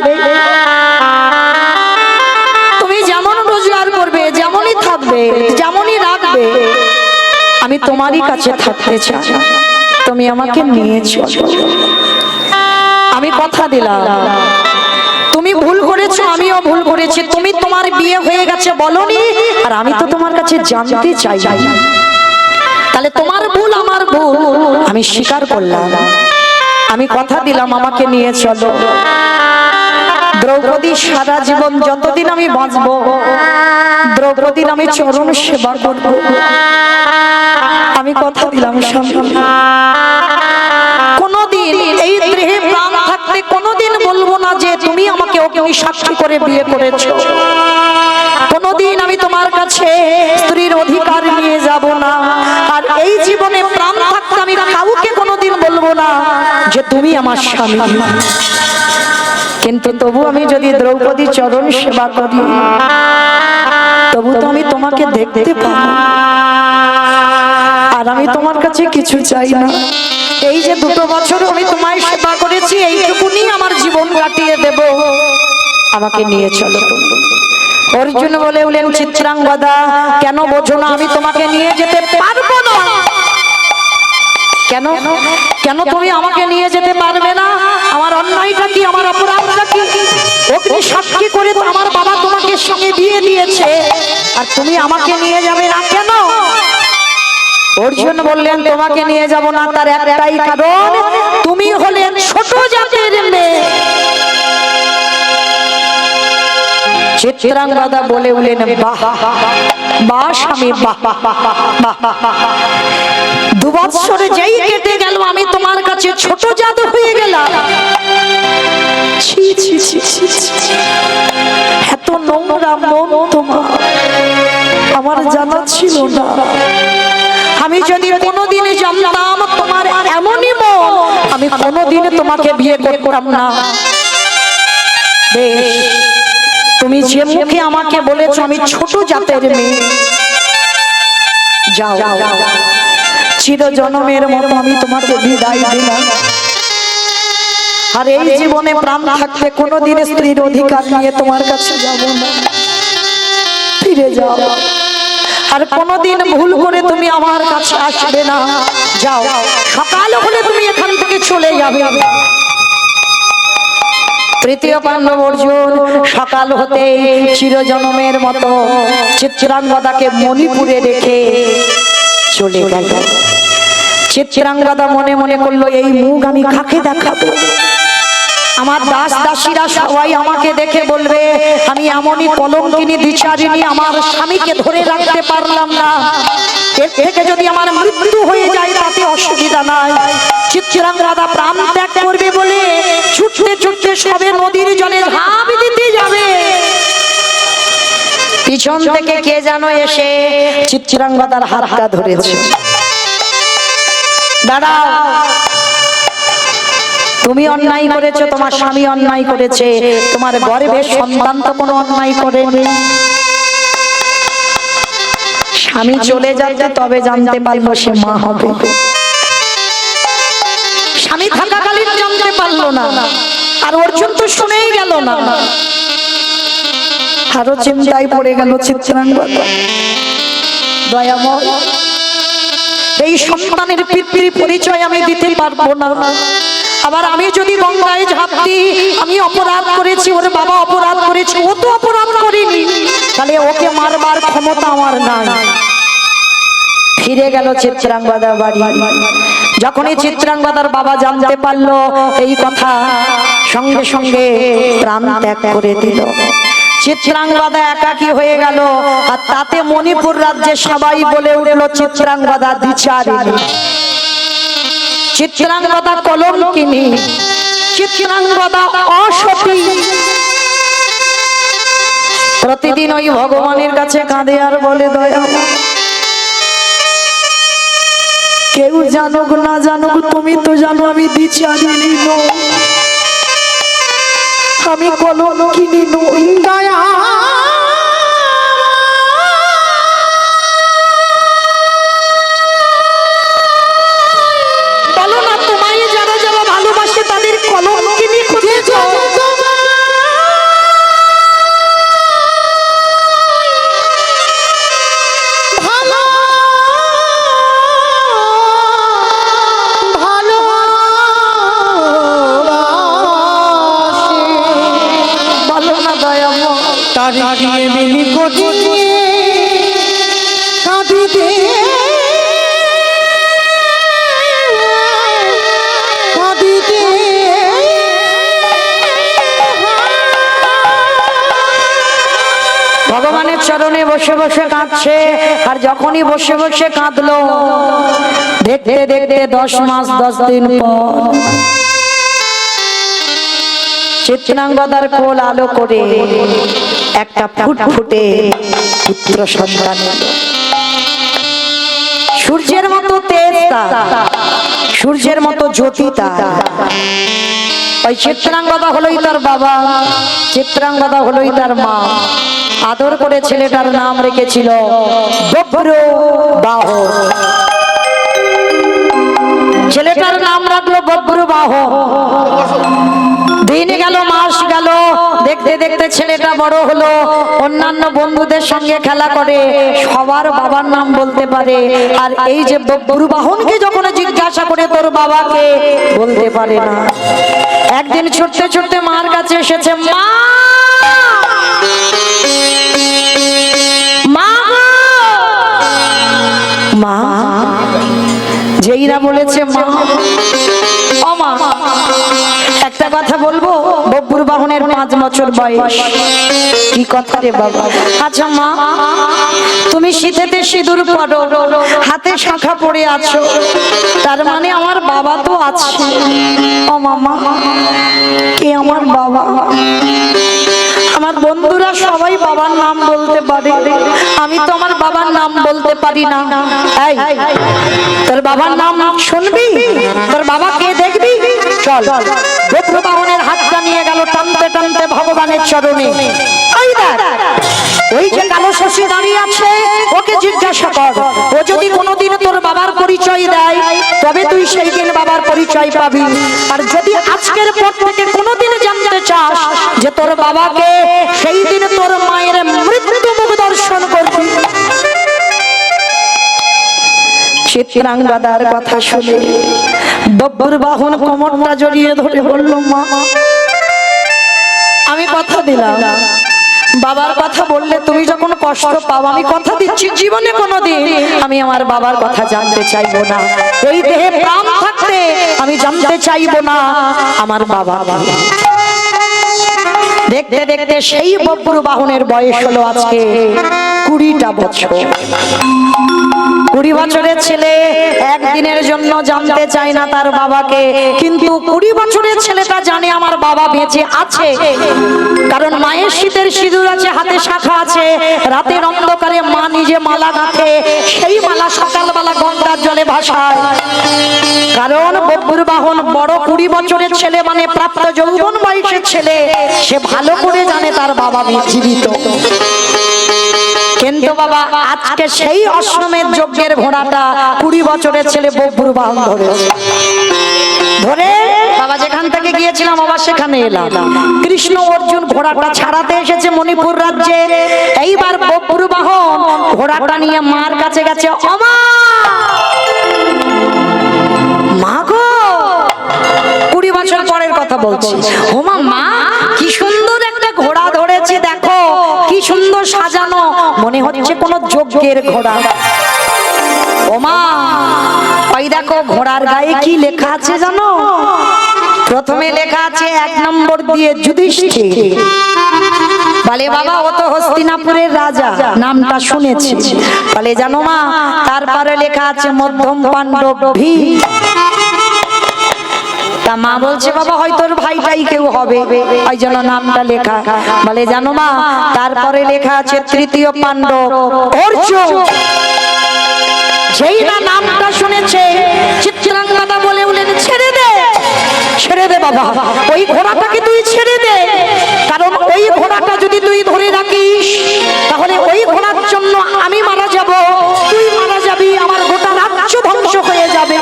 তুমি যেমন রোজগার করবে, যেমনই থাকবে, যেমনই রাখবে, আমি তোমারই কাছে থাকতে চাই। তুমি আমাকে নিয়ে চলো। আমি কথা দিলাম, তুমি ভুল করেছো, আমিও ভুল করেছি। তুমি তোমার বিয়ে হয়ে গেছে বলনি, আর আমি তো তোমার কাছে জানতে চাই। তাহলে তোমার ভুল আমার ভুল আমি স্বীকার করলাম। আমি কথা দিলাম আমাকে নিয়ে চলো। দ্রৌপদী সারা জীবন যতদিন আমি বাঁচবো, দ্রৌপদীর আমি চরণ সেবা করব। আমি কথা দিলাম কোনদিন এই দেহে প্রাণ থাকতে কোনদিন বলবো না যে তুমি আমাকে ওকে ওই সাক্ষী করে বিয়ে করেছো। কোনদিন আমি তোমার কাছে স্ত্রীর অধিকার নিয়ে যাব না। আর এই জীবনে প্রাণ থাকতে আমি কাউকে কোনদিন বলবো না যে তুমি আমার স্বামী। কিন্তু তবু আমি যদি দ্রৌপদী চরণ সেবা করি, তবু তো আমি তোমাকে দেখতে পাবো। আর আমি তোমার কাছে কিছু চাই না। এই যে 2 বছর আমি তোমায় সেবা করেছি, এইটুকুনি আমার জীবন কাটিয়ে দেব। আমাকে নিয়ে চলো তুমি। অর্জুন বলে উঠলেন, চিত্রাঙ্গদা কেন বোঝো না? আমি তোমাকে নিয়ে যেতে পারবো না। কেন কেন তুমি আমাকে নিয়ে যেতে পারবে না? আমার অন্যায়টা কি, আমার অপরাধটা কি? অগ্নি সাক্ষী করে তো আমার বাবা তোমাকে সঙ্গে বিয়ে দিয়েছে, আর তুমি আমাকে নিয়ে যাবে না কেন? অর্জুন বললেন, তোমাকে নিয়ে যাব না তার একটাই কারণ, তুমি হলেন ছোট জাতের মেয়ে। চিত্রাঙ্গদা বলে উঠলেন, বাহ বাহ স্বামী, বাহ বাহ। 2 বছর যেই কেটে গেল আমি তোমার কাছে ছোট জাত হয়ে গেলাম। ছি ছি ছি ছি, এত নোংরা মন তোমার আমার জানা ছিল না। আমি যদি কোনোদিন জানতাম তোমার এমনই মন, আমি কোনোদিন তোমাকে বিয়ে করতাম না। বেশ, তুমি যে মুখে আমাকে বলেছো আমি ছোট জাতের মেয়ে, যাও, চির জন্মের মতো আমি তোমাকে বিদায় দিলাম। আর এই জীবনে প্রাণ থাকতে কোনোদিন স্ত্রীর অধিকার নিয়ে তোমার কাছে যাব না। ফিরে যাও, আর কোনোদিন ভুল করে তুমি আমার কাছে আসবে না। যাও, সকাল হলে তুমি এখান থেকে চলে যাবে। তৃতীয় পাণ্ডব অর্জুন সকাল হতে চিরজন্মের মতো চিত্রাঙ্গদাকে মণিপুরে রেখে চলে গেল। চিত্রাঙ্গদা মনে মনে করলো, এই মুখ আমি কাকে দেখাবো? আমার দাস দাসীরা সবাই আমাকে দেখে বলবে আমি এমনই কলঙ্কিনী দ্বিচারিণী, আমার স্বামীকে ধরে রাখতে পারলাম না। এর থেকে যদি আমার মৃত্যু হয়ে যায় তাতে অসুবিধা নাই। চিত্রাঙ্গদা প্রাণ ত্যাগ করবে বলে ছুটতে ছুটতে সবে নদীর জলে ঝাঁপ দিতে যাবে। পিছন থেকে কে যেন এসে চিত্রাঙ্গদার হাতটা ধরেছে। দাঁড়াও, তুমি অন্যায় করেছো, তোমার স্বামী অন্যায় করেছে, তোমার গর্ভের সন্তান তো কোনো অন্যায় করেনি। স্বামী চলে যাবে তবে জানতে পারলো সে মা হবে। স্বামী থাকাকালীন জানতে পারলো না, আর অর্জুন তো শুনেই গেল না। আরো চিন্তায় পড়ে গেল চিত্রাঙ্গদা। দয়াময়, এই সন্তানের পিতৃ পরিচয় আমি দিতে পারবো না। আবার আমি যদি গঙ্গায় ঝাঁপ দিই, আমি অপরাধ করেছি, ওর বাবা অপরাধ করেছে, ও তো অপরাধ করেনি, তাহলে ওকে মারবার ক্ষমতা আমার নাই। ফিরে গেল চিত্রাঙ্গদা বাড়ি। যখনই চিত্রাঙ্গদার বাবা জানতে পারলো এই কথা, সঙ্গে সঙ্গে প্রাণ ত্যাগ করে দিল। চিত্রাঙ্গদা একাকী হয়ে গেল, আর তাতে মণিপুর রাজ্যে সবাই বলে উঠল চিত্রাঙ্গদা দ্বিচারিণী, চিত্রাঙ্গদা কলঙ্কিনী, চিত্রাঙ্গদা অসতী। প্রতিদিন ওই ভগবানের কাছে কাঁদে আর বলে, দয়া কেউ জানুক না জানুক, তুমি তো জানো আমি দ্বিচারিণী নই, আমি কলঙ্কিনী নই। দয়া বলো না, তোমায় যারা যারা ভালোবাসে তাদের কলঙ্কিনী খুঁজেছ? তারিয়ে মিলি কোটিয়ে কাঁদিতে কাঁদিতে ভগবানের চরণে বসে বসে কাঁদছে, আর যখনই বসে বসে কাঁদলো, দেখতে দেখতে 10 মাস 10 দিন পর চিত্রাঙ্গদার কোল আলো করে একটা ফুটফুটে পুত্র সন্তান এলো। সূর্যের মতো তেজ তার, সূর্যের মতো জ্যোতি তার। ওই চিত্রাঙ্গদা হলোই তার বাবা, চিত্রাঙ্গদা হলোই তার মা। আদর করে ছেলেটার নাম রেখেছিল বব্রবাহ। ছেলেটার নাম রাখলো বব্রবাহ। দিন গেল, মাস গেল, দেখতে দেখতে ছেলেটা বড় হলো, অন্যান্য বন্ধুদের সঙ্গে খেলা করে, সবার বাবার নাম বলতে পারে। আর এই যে বব্রবাহনকে যখন জিজ্ঞাসা করে তোর বাবাকে, বলতে পারে না। একদিন ছুটতে ছুটতে মার কাছে এসেছে, মা মা মা, যেই না বলেছে মা, ও মা একটা কথা বলবো। বব্রবাহনের 5 বছর বয়স। কি কথা রে বাবা? আচ্ছা মা, তুমি শীতেতে সিঁদুর পরো, হাতে শাখা পড়ে আছো, তার মানে আমার বাবা তো আছে। ও মামা, কে আমার বাবা? আমার বন্ধুরা সবাই বাবার নাম বলতে পারে, আমি তো আমার বাবার নাম বলতে পারি না। এই তোর বাবার নাম শুনবি? তোর বাবা কে দেখবি? চল। বব্রবাহনের হাতটা নিয়ে গেল টানতে টানতে ভগবানের চরণে। এই দেখ, ওই যে কালো শশী দাঁড়িয়ে আছে, ওকে জিজ্ঞাসা কর। ও যদি কোনোদিন তোর বাবার পরিচয় দেয়, তবে তুই সেই দিন বাবার পরিচয় পাবি। আর যদি আজকের পর থেকে কোনোদিন জানতে চাস যে তোর বাবাকে, সেই দিন তোর মায়ের মৃত্যু মুখ দর্শন করবি। চিত্রাঙ্গদার কথা শুনে বব্রবাহন কোমরটা জড়িয়ে ধরে বলল, মা আমি কথা দিলাম, বাবার কথা বললে তুমি যখন কষ্ট পাও, আমি কথা দিচ্ছি জীবনে কোনোদিন আমি আমার বাবার কথা জানতে চাইবো না। এই দেহে প্রাণ থাকতে আমি জানতে চাইবো না আমার বাবা। দেখতে দেখতে সেই বব্রবাহনের বয়স হলো আজকে 20টা বছর। 20 বছরের ছেলে একদিনের জন্য জানতে চায় না তার বাবাকে, কিন্তু 20 বছরের ছেলেটা জানে আমার বাবা বেঁচে আছে। কারণ মায়ের শীতের সিঁদুর আছে, হাতে শাখা আছে, রাতের অন্ধকারে মা নিজে মালা গাঁথে, সেই মালা সকালবেলা গঙ্গার জলে ভাসায়। কারণ বব্রবাহন বড় 20 বছরের ছেলে, মানে প্রাপ্ত যৌবন বয়সের ছেলে, সে ভালো করে জানে তার বাবা জীবিত। কিন্তু বাবা আজকে সেই অশ্বমেধ যজ্ঞের ঘোড়াটা 20 বছরের ছেলে বব্রবাহন ধরে বাবা যেখান থেকে গিয়েছিলাম আবার সেখানে এলাম। কৃষ্ণ অর্জুন ঘোড়াটা ছাড়াতে এসেছে মণিপুর রাজ্যে। এইবার বব্রবাহন ঘোড়াটা নিয়ে মার কাছে গেছে। অমা মা গো, 20 বছর পরের কথা বলছি। ওমা মা, কি সুন্দর একটা ঘোড়া ধরেছি, দেখো কি সুন্দর সাজানো, মনে হচ্ছে কোন যজ্ঞের ঘোড়া। ওমা ওই দেখো ঘোড়ার গায়ে কি লেখা আছে জানো? প্রথমে লেখা আছে 1 নম্বর দিয়ে যুধিষ্ঠির, বলে বাবা ও তো হস্তিনাপুরের রাজা, নামটা শুনেছি। বলে জানো মা, তারপরে লেখা আছে মধ্যম পাণ্ডব ভি। তা মা বলছে বাবা হয়তো ওর ভাইটাই কেউ হবে, ওই জন্য নামটা লেখা। বলে জানো মা, তারপরে লেখা আছে তৃতীয় পাণ্ডব অর্জুন। যেই না নামটা শুনেছে চিত্রাঙ্গদা বলে উঠলেন ছেড়ে দে, ছেড়ে দে বাবা, ওই ঘোড়াটাকে তুই ছেড়ে দে। কারণ ওই ঘোড়াটা যদি তুই ধরে রাখিস তাহলে ওই ঘোড়ার জন্য আমি মারা যাব, তুই মারা যাবি, আমার গোটা রাজ্য ধ্বংস হয়ে যাবে।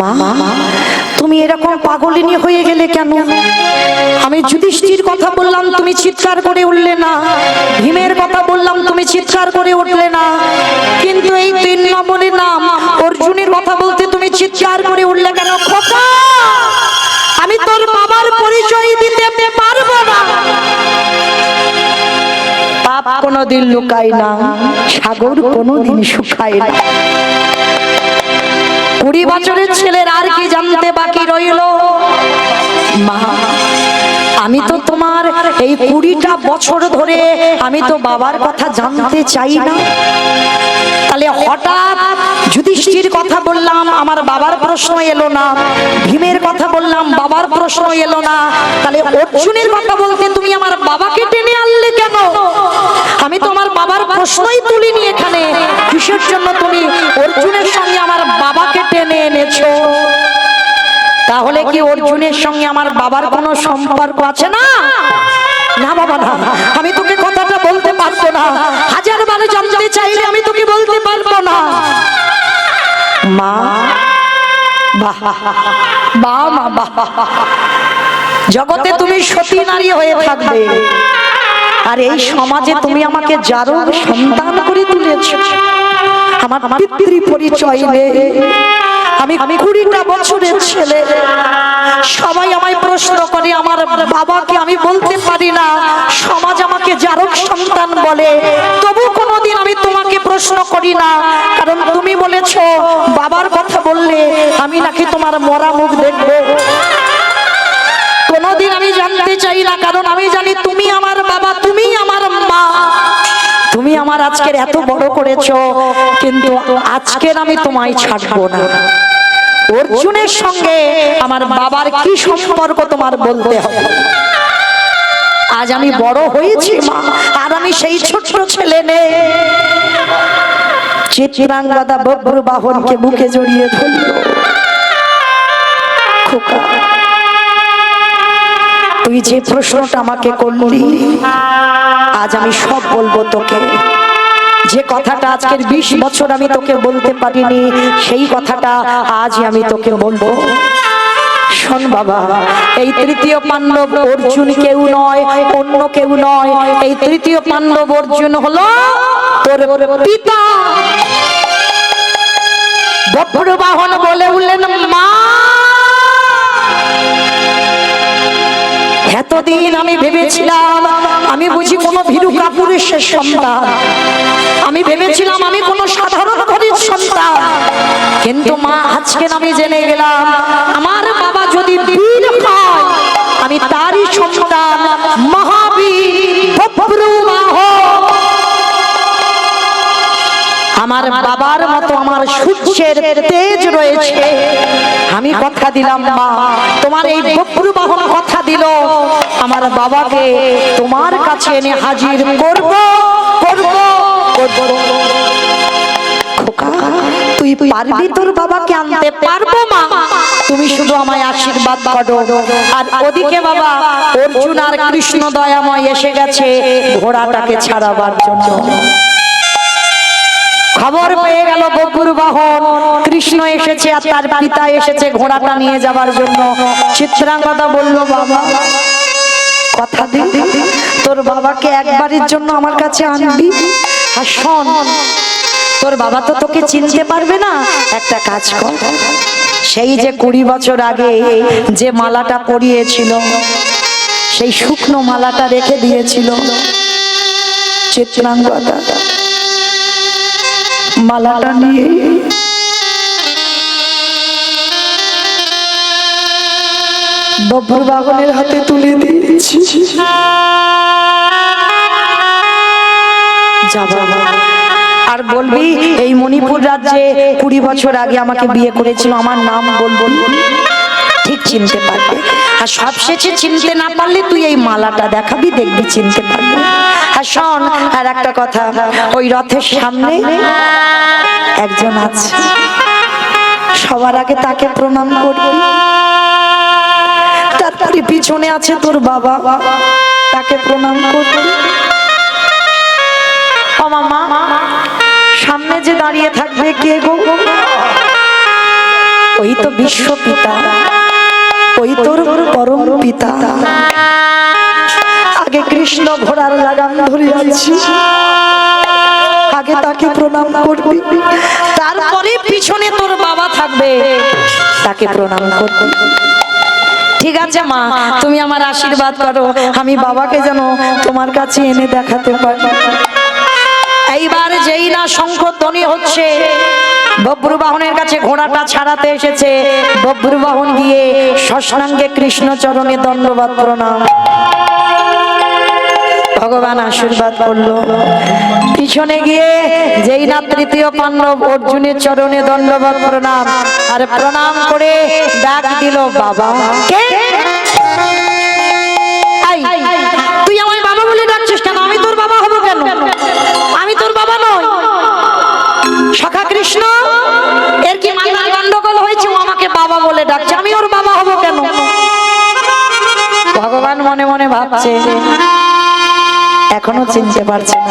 মা তুমি এরকম পাগলিনী হয়ে গেলে কেন? আমি যুধিষ্ঠির কথা বললাম তুমি চিৎকার করে উঠলে না, ভীমের কথা বললাম তুমি চিৎকার করে উঠলে না, কিন্তু এই 3 নম্বরের নাম অর্জুনের কথা বলতে তুমি চিৎকার করে উঠলে কেন? খোকা, আমি তোর বাবার পরিচয় দিতে পারবো না। পাপ কোনোদিন লুকায় না, সাগর কোনোদিন শুকায় না। 20 বছরের ছেলের আর কি জানতে বাকি রইল? মা আমি তো তোমার এই 20টা বছর ধরে আমি তো বাবার কথা জানতে চাই না, তাহলে হঠাৎ যুধিষ্ঠির কথা বললাম আমার বাবার প্রশ্ন এলো না, ভীমের কথা বললাম বাবার প্রশ্ন এলো না, তাহলে অর্জুনের কথা বলতে তুমি আমার বাবাকে টেনে আনলে কেন? আমি তো আমার বাবার প্রশ্নই তুলিনি এখানে, কিসের জন্য তুমি অর্জুনের সঙ্গে আমার বাবাকে টেনে এনেছো? তাহলে কি অর্জুনের সঙ্গে আমার বাবার কোনো সম্পর্ক আছে না? না বাবা না, আমি তোকে কথাটা বলতে পারবো না, হাজার বার জানতে চাইলে আমি তোকে বলতে পারবো না। মা বাহ বাহ মা বাহ, জগতে তুমি সতী নারী হয়ে থাকবে, আর এই সমাজে তুমি আমাকে যারও সন্তান করে তুলেছো। আমার পিতৃ পরিচয় নেই, আমি 20টা বছরের ছেলে, সবাই আমায় প্রশ্ন করে, আমার বাবাকে আমি বলতে পারি না, সমাজ আমাকে জারক সন্তান বলে, তবু কোনোদিন আমি তোমাকে প্রশ্ন করি না, কারণ তুমি বলেছো বাবার কথা বললে আমি নাকি তোমার মরা মুখ দেখবো। কোনোদিন আমি জানতে চাই না, কারণ আমি জানি তুমি আমার বাবা, তুমি আমার মা, তুমি আমার আজকের এত বড় করেছো, কিন্তু আজকের আমি তোমায় ছাড়বো না। অর্জুনের সঙ্গে আমার বাবার কি সম্পর্ক তোমার বলতে হবে। আজ আমি বড় হয়েছি মা, আর আমি সেই ছোট ছেলে নেই। চিত্রাঙ্গদা বব্র বাহনকে বুকে জড়িয়ে ধরল, খোকা তুই যে প্রশ্নটা আমাকে করলি আজ আমি সব বলবো তোকে। যে কথাটা আজকের 20 বছর আমি তোকে বলতে পারিনি, সেই কথাটা আজ আমি তোকে বলবো। শোন বাবা, এই তৃতীয় পাণ্ডব অর্জুন কেউ নয়, অন্য কেউ নয়, এই তৃতীয় পাণ্ডব অর্জুন হলো তোর পিতা। বব্রবাহন বলে উঠলেন মা, এতদিন আমি ভেবেছিলাম আমি বুঝি কোনো ভীরু কাপুরুষের সন্তান, আমি ভেবেছিলাম আমি কোনো সাধারণ ঘরের সন্তান, কিন্তু মা আজকে আমি জেনে গেলাম আমার বাবা যদি বীর হয় আমি তারই সন্তান, মহাবীর বব্রবাহন। আমার বাবার মতো আমার সূর্যের তেজ রয়েছে। আমি কথা দিলাম মা, তোমার এই বব্রবাহন কথা দিল আমার বাবাকে তোমার কাছে এনে হাজির করব করব করব। খোকা তুই পারবি তোর বাবাকে আনতে? পারবো মা, তুমি শুধু আমায় আশীর্বাদ করো। আর ওদিকে বাবা অর্জুন আর কৃষ্ণ দয়াময় এসে গেছে ঘোড়াটাকে ছাড়াবার জন্য। খবর পেয়ে গেল বব্রবাহন কৃষ্ণ এসেছে আর তার পিতা এসেছে ঘোড়াটা নিয়ে যাবার জন্য। চিত্রাঙ্গদা বলল বাবা কথা দি তোর বাবাকে একবারের জন্য আমার কাছে আনবি। আর শোন, তোর বাবা তো তোকে চিনতে পারবে না, একটা কাজ কর, সেই যে 20 বছর আগে যে মালাটা পরিয়েছিল সেই শুকনো মালাটা রেখে দিয়েছিল, চিত্রাঙ্গদা মালাটা নিয়ে বব্বর বাহনের হাতে তুলে দিয়েছি। যা বাবা, আর বলবি এই মণিপুর রাজ্যে 20 বছর আগে আমাকে বিয়ে করেছিল, আমার নাম বলবি, ঠিক চিনতে পারবে। আর সবশেষে চিনতে না পারলে তুই এই মালাটা দেখাবি, দেখবি চিনতে পারবে। আর শোন, আর একটা কথা, ওই রথের সামনে একজন আছে, সবার আগে তাকে প্রণাম করবি। তারপরে পিছনে আছে তোর বাবা, তাকে প্রণাম করবি। ও মামা, সামনে যে দাঁড়িয়ে থাকবে কে গো? ওই তো বিশ্ব পিতা, ওই তোর পরম পিতা। আগে কৃষ্ণ ঘোড়ার লাগাম ধরে আছি, আগে তাকে প্রণাম করবি, তারপরে পিছনে তোর বাবা থাকবে, তাকে প্রণাম করবি। ঠিক আছে মা, তুমি আমার আশীর্বাদ করো, আমি বাবাকে যেন তোমার কাছে এনে দেখাতে পারি। এইবার যেই না শঙ্খধ্বনি হচ্ছে, বব্রু বাহনের কাছে ঘোড়াটা ছাড়াতে এসেছে, বব্রু বাহন গিয়ে শশাঙ্গে কৃষ্ণ চরণে দণ্ডবাদ প্রণাম। ভগবান আশীর্বাদ করলো। পিছনে গিয়ে যেই না তৃতীয় পাণ্ডব অর্জুনের চরণে দণ্ডবাদ প্রণাম, আর প্রণাম করে ডাক দিল বাবা। কে? তুই আমার বাবা বলে ডাকছিস কেন? আমি তোর বাবা হব কেন? আমি তোর বাবা নই। সখা কৃষ্ণ, এর কি মাথায় গন্ডগোল হয়েছে? ও আমাকে বাবা বলে ডাকছে, আমি ওর বাবা হব কেন? ভগবান মনে মনে ভাবছে, এখনো চিনতে পারছে না।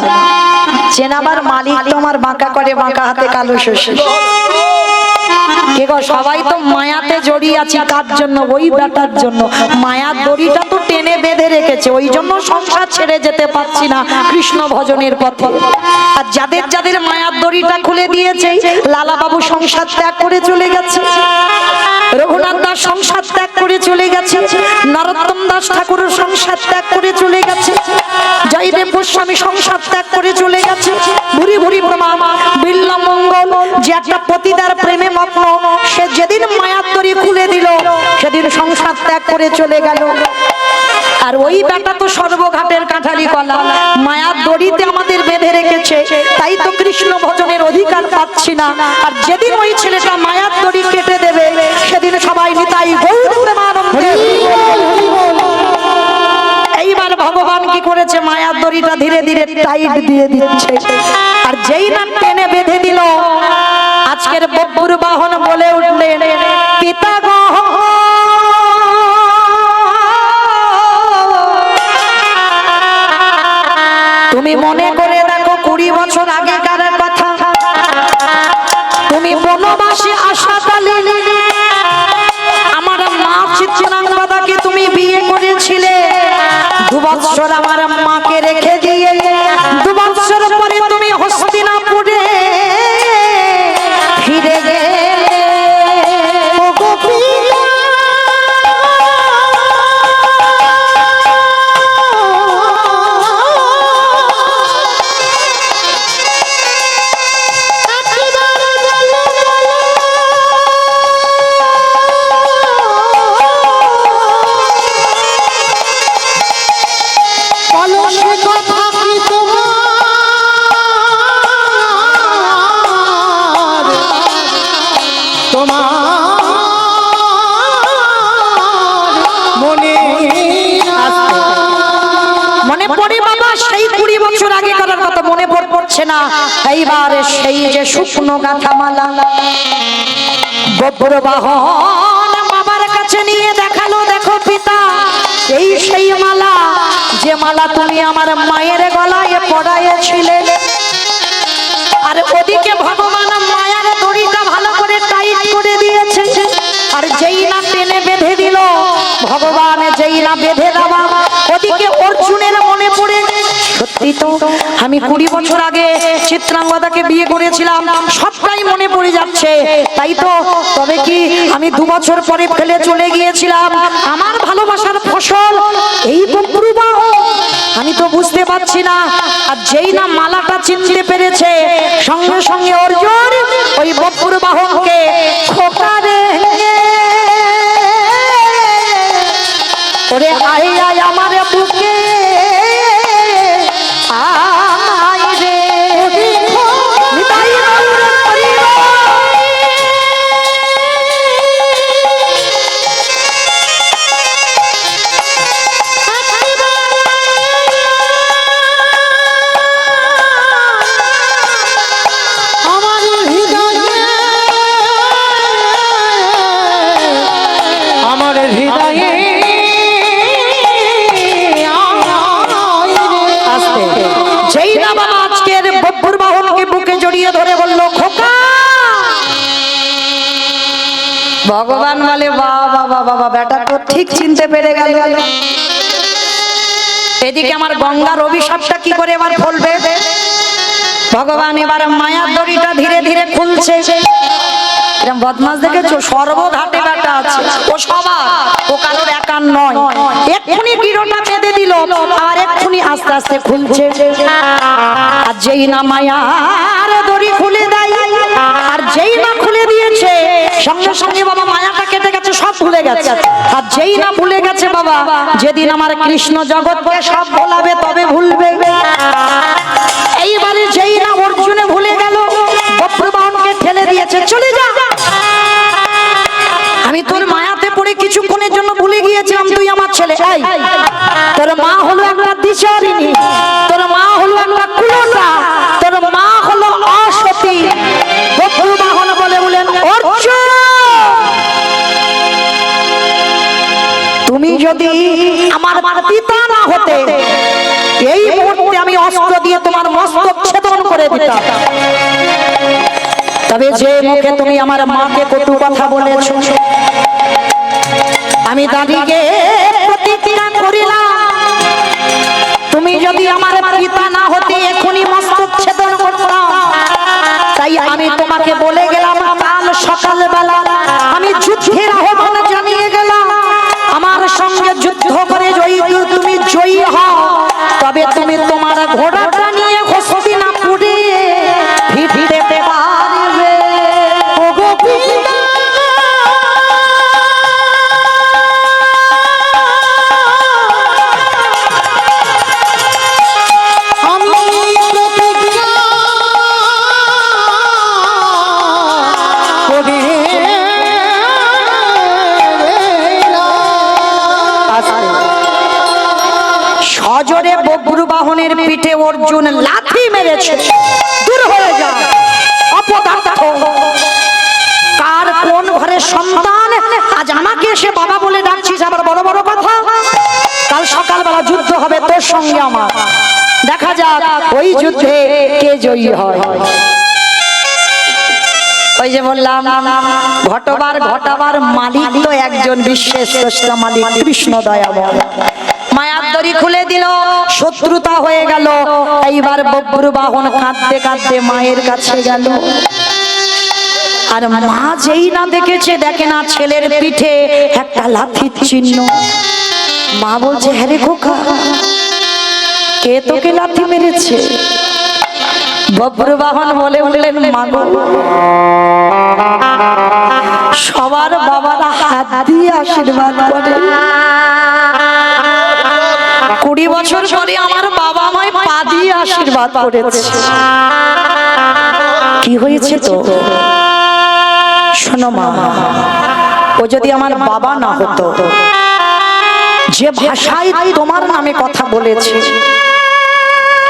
চেনাবার মালিক তোমার বাঁকা করে, বাঁকা হাতে কালো শশী। সবাই তো মায়াতে জড়িয়ে আছি, কার জন্য? ওই বেটার জন্য। মায়ার দড়িটা তো টেনে বেঁধে রেখেছে, ওই জন্য সংসার ছেড়ে যেতে পারছি না কৃষ্ণ ভজনের পথে। আর যাদের যাদের মায়ার দড়িটা খুলে দিয়েছে, লালা বাবু সংসার ত্যাগ করে চলে গেছে, রঘুনাথ দাস সংসার ত্যাগ করে চলে গেছে, নরোত্তম দাস ঠাকুর সংসার ত্যাগ করে চলে গেছে, জয়দেব গোস্বামী সংসার ত্যাগ করে চলে গেছে। ভুরি ভুরি প্রণাম। বিল্লা মঙ্গল, যে একটা পতিতার প্রেমে মগ্ন, সে যেদিন মায়ার দড়ি খুলে দিল, সেদিন সংসার ত্যাগ করে চলে গেল। আর ওই বেটা তো সর্বঘাটের কাঁঠালি কলা, মায়ার দড়িতে আমাদের বেঁধে রেখেছে, তাই তো কৃষ্ণ ভজনের অধিকার পাচ্ছি না। আর যেদিন ওই ছেলেটা মায়ার দড়ি কেটে দেবে, সেদিন সবাই নিতাই গৌর প্রেমানন্দে। এইবার ভগবান কি করেছে? মায়ার দড়িটা ধীরে ধীরে টাইট দিয়ে দিচ্ছে। আর যেই না টেনে বেঁধে দিল, আজকের বব্বুর বাহন বলে উঠলেন, পিতা গো, তুমি মনে করে দেখো 20 বছর আগেকার কথা। তুমি বনবাসী আশাকালে আমার মা চিত্রাঙ্গদাকে তুমি বিয়ে করেছিলে। 2 বছর আমার মাকে রেখে দিয়ে 2 বছর পরে তুমি হস্তিনাপুরে ফিরে গেলে। এইবার সেই যে শুকনো গাঁথা মালা বব্র বাহন বাবার কাছে নিয়ে দেখালো, দেখো পিতা, এই সেই মালা, যে মালা তুমি আমার মায়ের গলায় পরাইছিলে। আর ওদিকে ভগবান মায়ার দড়িটা ভালো করে টাইট করে দিয়েছে। আর যেই না টেনে বেঁধে দিল, ভগবান যেই না বেঁধে দেওয়া, ওদিকে অর্জুনের মনে পড়ে, সত্যি তো আমি 20 বছর আগে চিত্রাঙ্গদাকে বিয়ে করেছিলাম, সবটাই মনে পড়ে যাচ্ছে। তাই তো, তবে কি আমি 2 বছর পরে ফেলে চলে গিয়েছিলাম আমার ভালোবাসার ফসল এই বব্রু বাহন? আমি তো বুঝতে পারছি না। আর যেই না মালাটা চিনতে পেরেছে, সঙ্গে সঙ্গে অর্জুন ওই বব্রু বাহনকে খোকা রে ভগবান বলে বাবা বাবা বাবা, বেটা তো ঠিক চিনতে পেরে গেল। এদিকে আমার গঙ্গার অভিশাপটা কি করে এবার ফলবে? ভগবান এবার মায়ার দড়িটা ধীরে ধীরে খুলছে। এরকম বদমাস দেখেছো? সর্বঘাটে বেটা আছে, ও সবার, ও কারোর একার নয়। এক্ষুনি গিরোটা বেঁধে দিল, আর এক্ষুনি আস্তে আস্তে খুলছে। আর যেই না মায়ার দড়ি খুলে দেয়, আর যেই না খুলে দিয়েছে, সঙ্গে সঙ্গে বাবা মায়াটা কেটে গেছে, সব ভুলে গেছে। আর যেই না ভুলে গেছে বাবা, যেদিন আমার কৃষ্ণ জগৎকে সব ভোলাবে তবে ভুলবে। এইবারে যেই না অর্জুনে ভুলে গেল, বজ্রবাহনকে ঠেলে দিয়েছে, চলে যা, আমি তোর মায়াতে পড়ে কিছুক্ষণের জন্য ভুলে গিয়েছিলাম তুই আমার ছেলে। এই তোর মা হলো একটা দিশারিণী, তোর মা হলো একটা কুলটা, তোর মা হলো অসতী। বজ্রবাহন বলে বলেন, অর্জুন তুমি যদি আমার পিতা না হতে, এই মুহূর্তে আমি অস্ত্র দিয়ে তোমার মস্তক ছেদন করে দিতাম। তবে যে মুখে তুমি আমার মাকে কটু কথা বলেছ, আমি দাদিকে প্রতিজ্ঞা করিলাম তুমি যদি আমার পিতা না হতে এখনই মস্তক ছেদন করতাম। তাই আমি তোমাকে বলে গেলাম, কাল সকালবেলা আমি যুদ্ধের আহ্বান জানিয়ে গেলাম, আমার সঙ্গে যুদ্ধ করে জয়ী তুমি জয়ী হও, তবে তুমি তোমার ঘোড়াটা নিয়ে হস্তিনাপুরে ফিরতে পারবে। ওগো পিতা, আমি প্রতিজ্ঞা করি সজোরে বজ্রবাহনের পিঠে অর্জুন লাথি মেরেছে। দূর হয়ে যা অপদার্থ, কার কোন ঘরের সন্তান আজ আমাকে এসে বাবা বলে ডাকছিস? আবার বড় বড় কথা। কাল সকালবেলা যুদ্ধ হবে তোর সঙ্গে আমার, দেখা যাক ওই যুদ্ধে কে জয়ী হয়। ওই যে বললাম ঘটবার ঘটাবার মালিক তো একজন, বিশ্বের শ্রেষ্ঠ মালিক কৃষ্ণ দয়াময়। মায়ার দড়ি খুলে দিল, শত্রুতা হয়ে গেল। এইবার বজ্রবাহন কাঁদতে কাঁদতে মায়ের কাছে গেল। আর মা যেই না দেখেছে, দেখে না ছেলের পিঠে একটা লাঠির চিহ্ন। মা বলছে, হ্যাঁ রে খোকা, কে তোকে লাঠি মেরেছে? বজ্রবাহন বলে উঠলেন, মা গো, সবার বাবারা হাত দিয়ে আশীর্বাদ করে, 20 বছর পরে আমার বাবা আমায় পা দিয়ে আশীর্বাদ করেছে। কি হয়েছে তো শোনো মা, ও যদি আমার বাবা না হতো, যে ভাষায় তোমার নামে কথা বলেছে,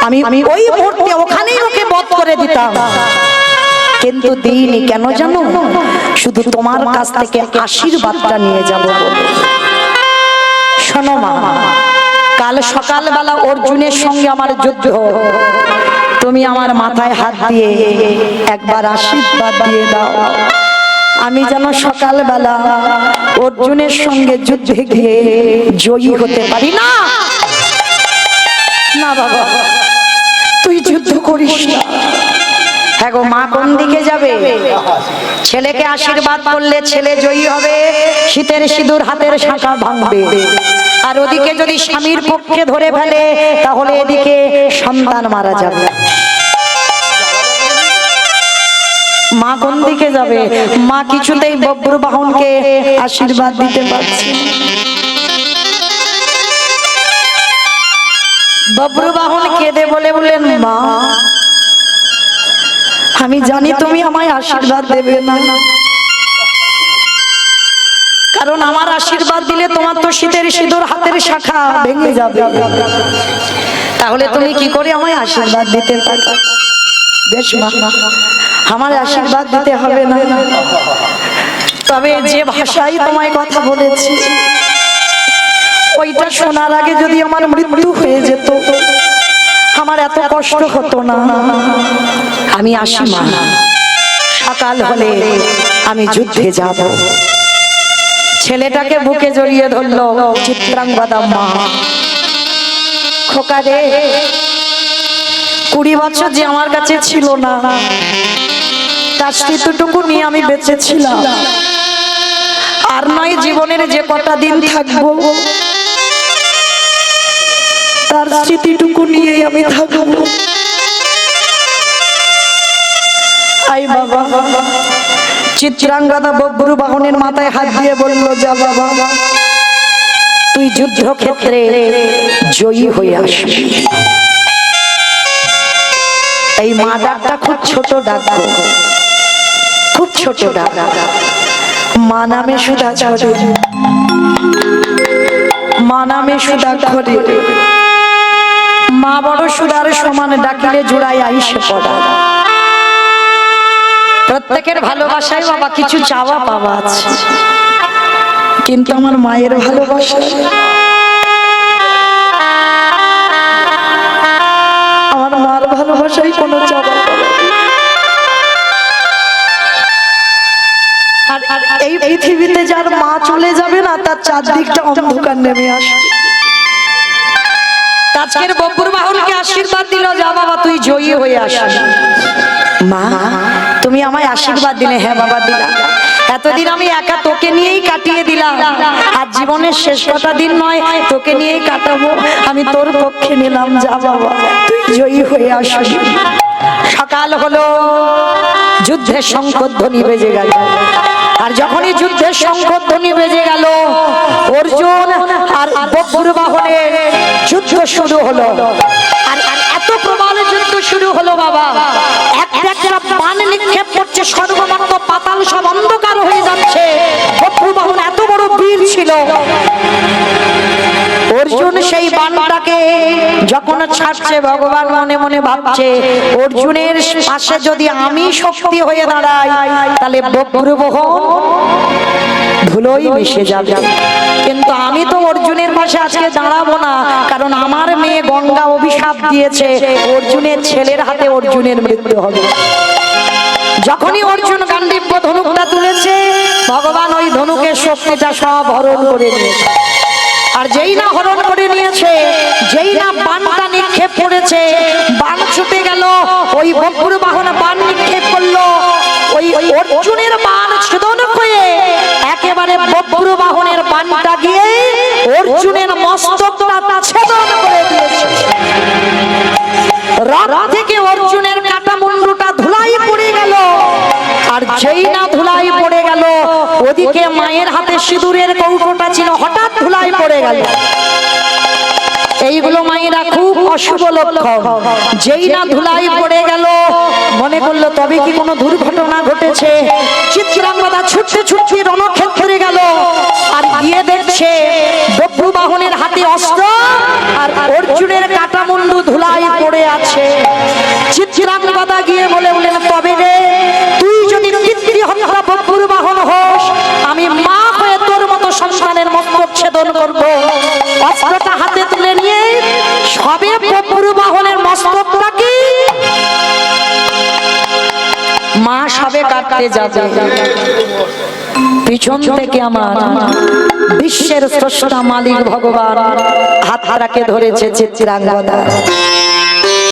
আমি ওই মুহূর্তে ওখানেই ওকে বধ করে দিতাম। কিন্তু দিইনি, কেন জানো? শুধু তোমার কাছ থেকে আশীর্বাদটা নিয়ে যাবো বলে। শোনো মা, কাল সকালবেলা অর্জুনের সঙ্গে আমার যুদ্ধ, তুমি আমার মাথায় হাত দিয়ে একবার আশীর্বাদ দিয়ে দাও, আমি যেন সকালবেলা অর্জুনের সঙ্গে যুদ্ধে গিয়ে জয়ী হতে পারি। না না বাবা, তুই যুদ্ধ করিস না। হ্যাঁ গো মা, কোন দিকে যাবে? ছেলেকে আশীর্বাদ করলে ছেলে জয়ী হবে, শীতের সিঁদুর হাতের শাঁখা ভাঙবে। আর ওদিকে যদি স্বামীর পক্ষে ধরে ফেলে, তাহলে এদিকে সন্তান মারা যাবে। মা কোন দিকে যাবে? মা কিছুতেই বজ্রবাহনকে আশীর্বাদ দিতে পারছে। বজ্রবাহন কেঁদে বলে বলেন, মা আমি জানি তুমি আমায় আশীর্বাদ দেবে না, কারণ আমার আশীর্বাদ দিলে তোমার তো শীতের সিঁদুর হাতের শাখা ভেঙে যাবে। তাহলে তুমি কি করে আমায় আশীর্বাদ দিতে পারো? বেশ মা, আমার আশীর্বাদ দিতে হবে না, তবে যে ভাষায় তোমায় কথা বলেছি, ওইটা শোনার আগে যদি আমার মৃত্যু হয়ে যেত, আমার এত কষ্ট হতো না। আমি আসি মা, সকাল হলে আমি যুদ্ধে যাব। ছেলেটাকে বুকে জড়িয়ে ধরলো চিত্রাঙ্গদা মা। খোকা রে, 20 বছর যে আমার কাছে ছিল না, তার স্মৃতিটুকু নিয়ে আমি বেঁচে ছিলাম। আর নয় জীবনের যে কটা দিন থাকবো, তার স্মৃতিটুকু নিয়েই আমি থাকবো। আই বাবা। চিত্রাঙ্গদা বব্রু বাহনের মাথায় হাত দিয়ে বলল, যা বাবা, তুই যুদ্ধক্ষেত্রে জয়ী হয়ে আসবি। এই মা ডাকটা খুব ছোট ডাক, খুব ছোট ডাক। মা নামে সুধা ঝরে, মা নামে সুধা ঝরে। মা বড় সুধার সমান, ডাকিলে জোড়াই আইসে পড়া। প্রত্যেকের ভালোবাসায় বাবা কিছু চাওয়া পাওয়া আছে, কিন্তু আমার মায়ের ভালোবাসা, আমার মার ভালোবাসায় কোনো চাওয়া পাওয়া। আর এই পৃথিবীতে যার মা চলে যাবে না, তার চারদিকটা অন্ধকার নেমে আসে। আজকের বব্বুর বাহনকে আশীর্বাদ দিল, যা বাবা তুই জয়ী হয়ে আসবি। মা, তুমি আমায় আশীর্বাদ দিলে। হ্যাঁ বাবা দিলাম। এতদিন আমি একা তোকে নিয়েই কাটিয়ে দিলাম, আর জীবনের শেষ কটা দিন নয়, তোকে নিয়েই কাটাবো। আমি তোর পক্ষে নিলাম, যা বাবা তুই জয়ী হয়ে আসবি। সকাল হলো, যুদ্ধের শঙ্খধ্বনি বেজে গেল। আর যখনই যুদ্ধের শঙ্খধ্বনি বেজে গেল, অর্জুন আর বব্বুর বাহনের যুদ্ধ শুরু হলো। আর এত প্রবল যুদ্ধ শুরু হলো বাবা, একটা বাণ নিক্ষেপ করছে, সর্বমত্ত পাতাল সব অন্ধকার হয়ে যাচ্ছে। বব্বুর বাহন এত বড় বীর ছিল। অর্জুন সেই বাণটাকে যখন ছাড়ছে, ভগবান মনে মনে ভাবছে, অর্জুনের পাশে যদি আমি শক্তি হয়ে দাঁড়াই, তাহলে বব্বুর বাহন ধুলোই মিশে যাবে। কিন্তু আমি তো অর্জুনের পাশে আজকে দাঁড়াবো না, কারণ আমার মেয়ে গঙ্গা অভিশাপ দিয়েছে, অর্জুনের ছেলের হাতে অর্জুনের মৃত্যু হবে। যখনই অর্জুন গান্ডীব ধনুকটা তুলেছে, ভগবান ওই ধনুকের শক্তিটা সব হরণ করে নিয়েছে। আর যেই না হরণ করে নিয়েছে, যেই না বাণটা নিক্ষেপ করেছে, বাণ ছুটে গেল, ওই বব্বুর বাহন বাণ নিক্ষেপ করলো, ওই অর্জুনের বাণ ছেদন করে একেবারে বব্বুর বাহনের বাণটা গিয়ে অর্জুনের মস্তকটা ছেদন করে দিয়েছে। রথ থেকে অর্জুনের কাটা মুন্ডুটা ধুলাই পড়ে গেল। আর যেই না ধুলাই পড়ে গেল, ওদিকে মায়ের হাতে সিঁদুরের কৌটোটা ছিল, হঠাৎ ধুলাই পড়ে গেল। এইগুলো মায়েরা খুব অশুভ লক্ষণ। যেই না ধুলাই পড়ে গেল, মনে করলো তবে কি কোনো দুর্ঘটনা ঘটেছে। চিত্রাঙ্গদা ছুটতে ছুটতে রণক্ষেত্রে গেল, আর গিয়ে দেখছে বব্বু বাহনের হাতে অস্ত্র, আর অর্জুনের কাটা মুন্ডু ধুলাই পড়ে আছে। চিত্রাঙ্গদা গিয়ে বললেন, তবে রে, তুই যদি পিতৃ হত্যা বব্বুর বাহন হোস, আমি মা হয়ে তোর মতো সন্তানের মস্তক ছেদন করবো। অস্ত্রটা হাতে তুলে নিয়ে সবে বব্বুর বাহনের মস্তকটাকে মা সবে কাটতে যাবে, পিছন থেকে আমার বিশ্বের স্রষ্টা মালিক ভগবান হাতটাকে ধরেছে চিত্রাঙ্গদা।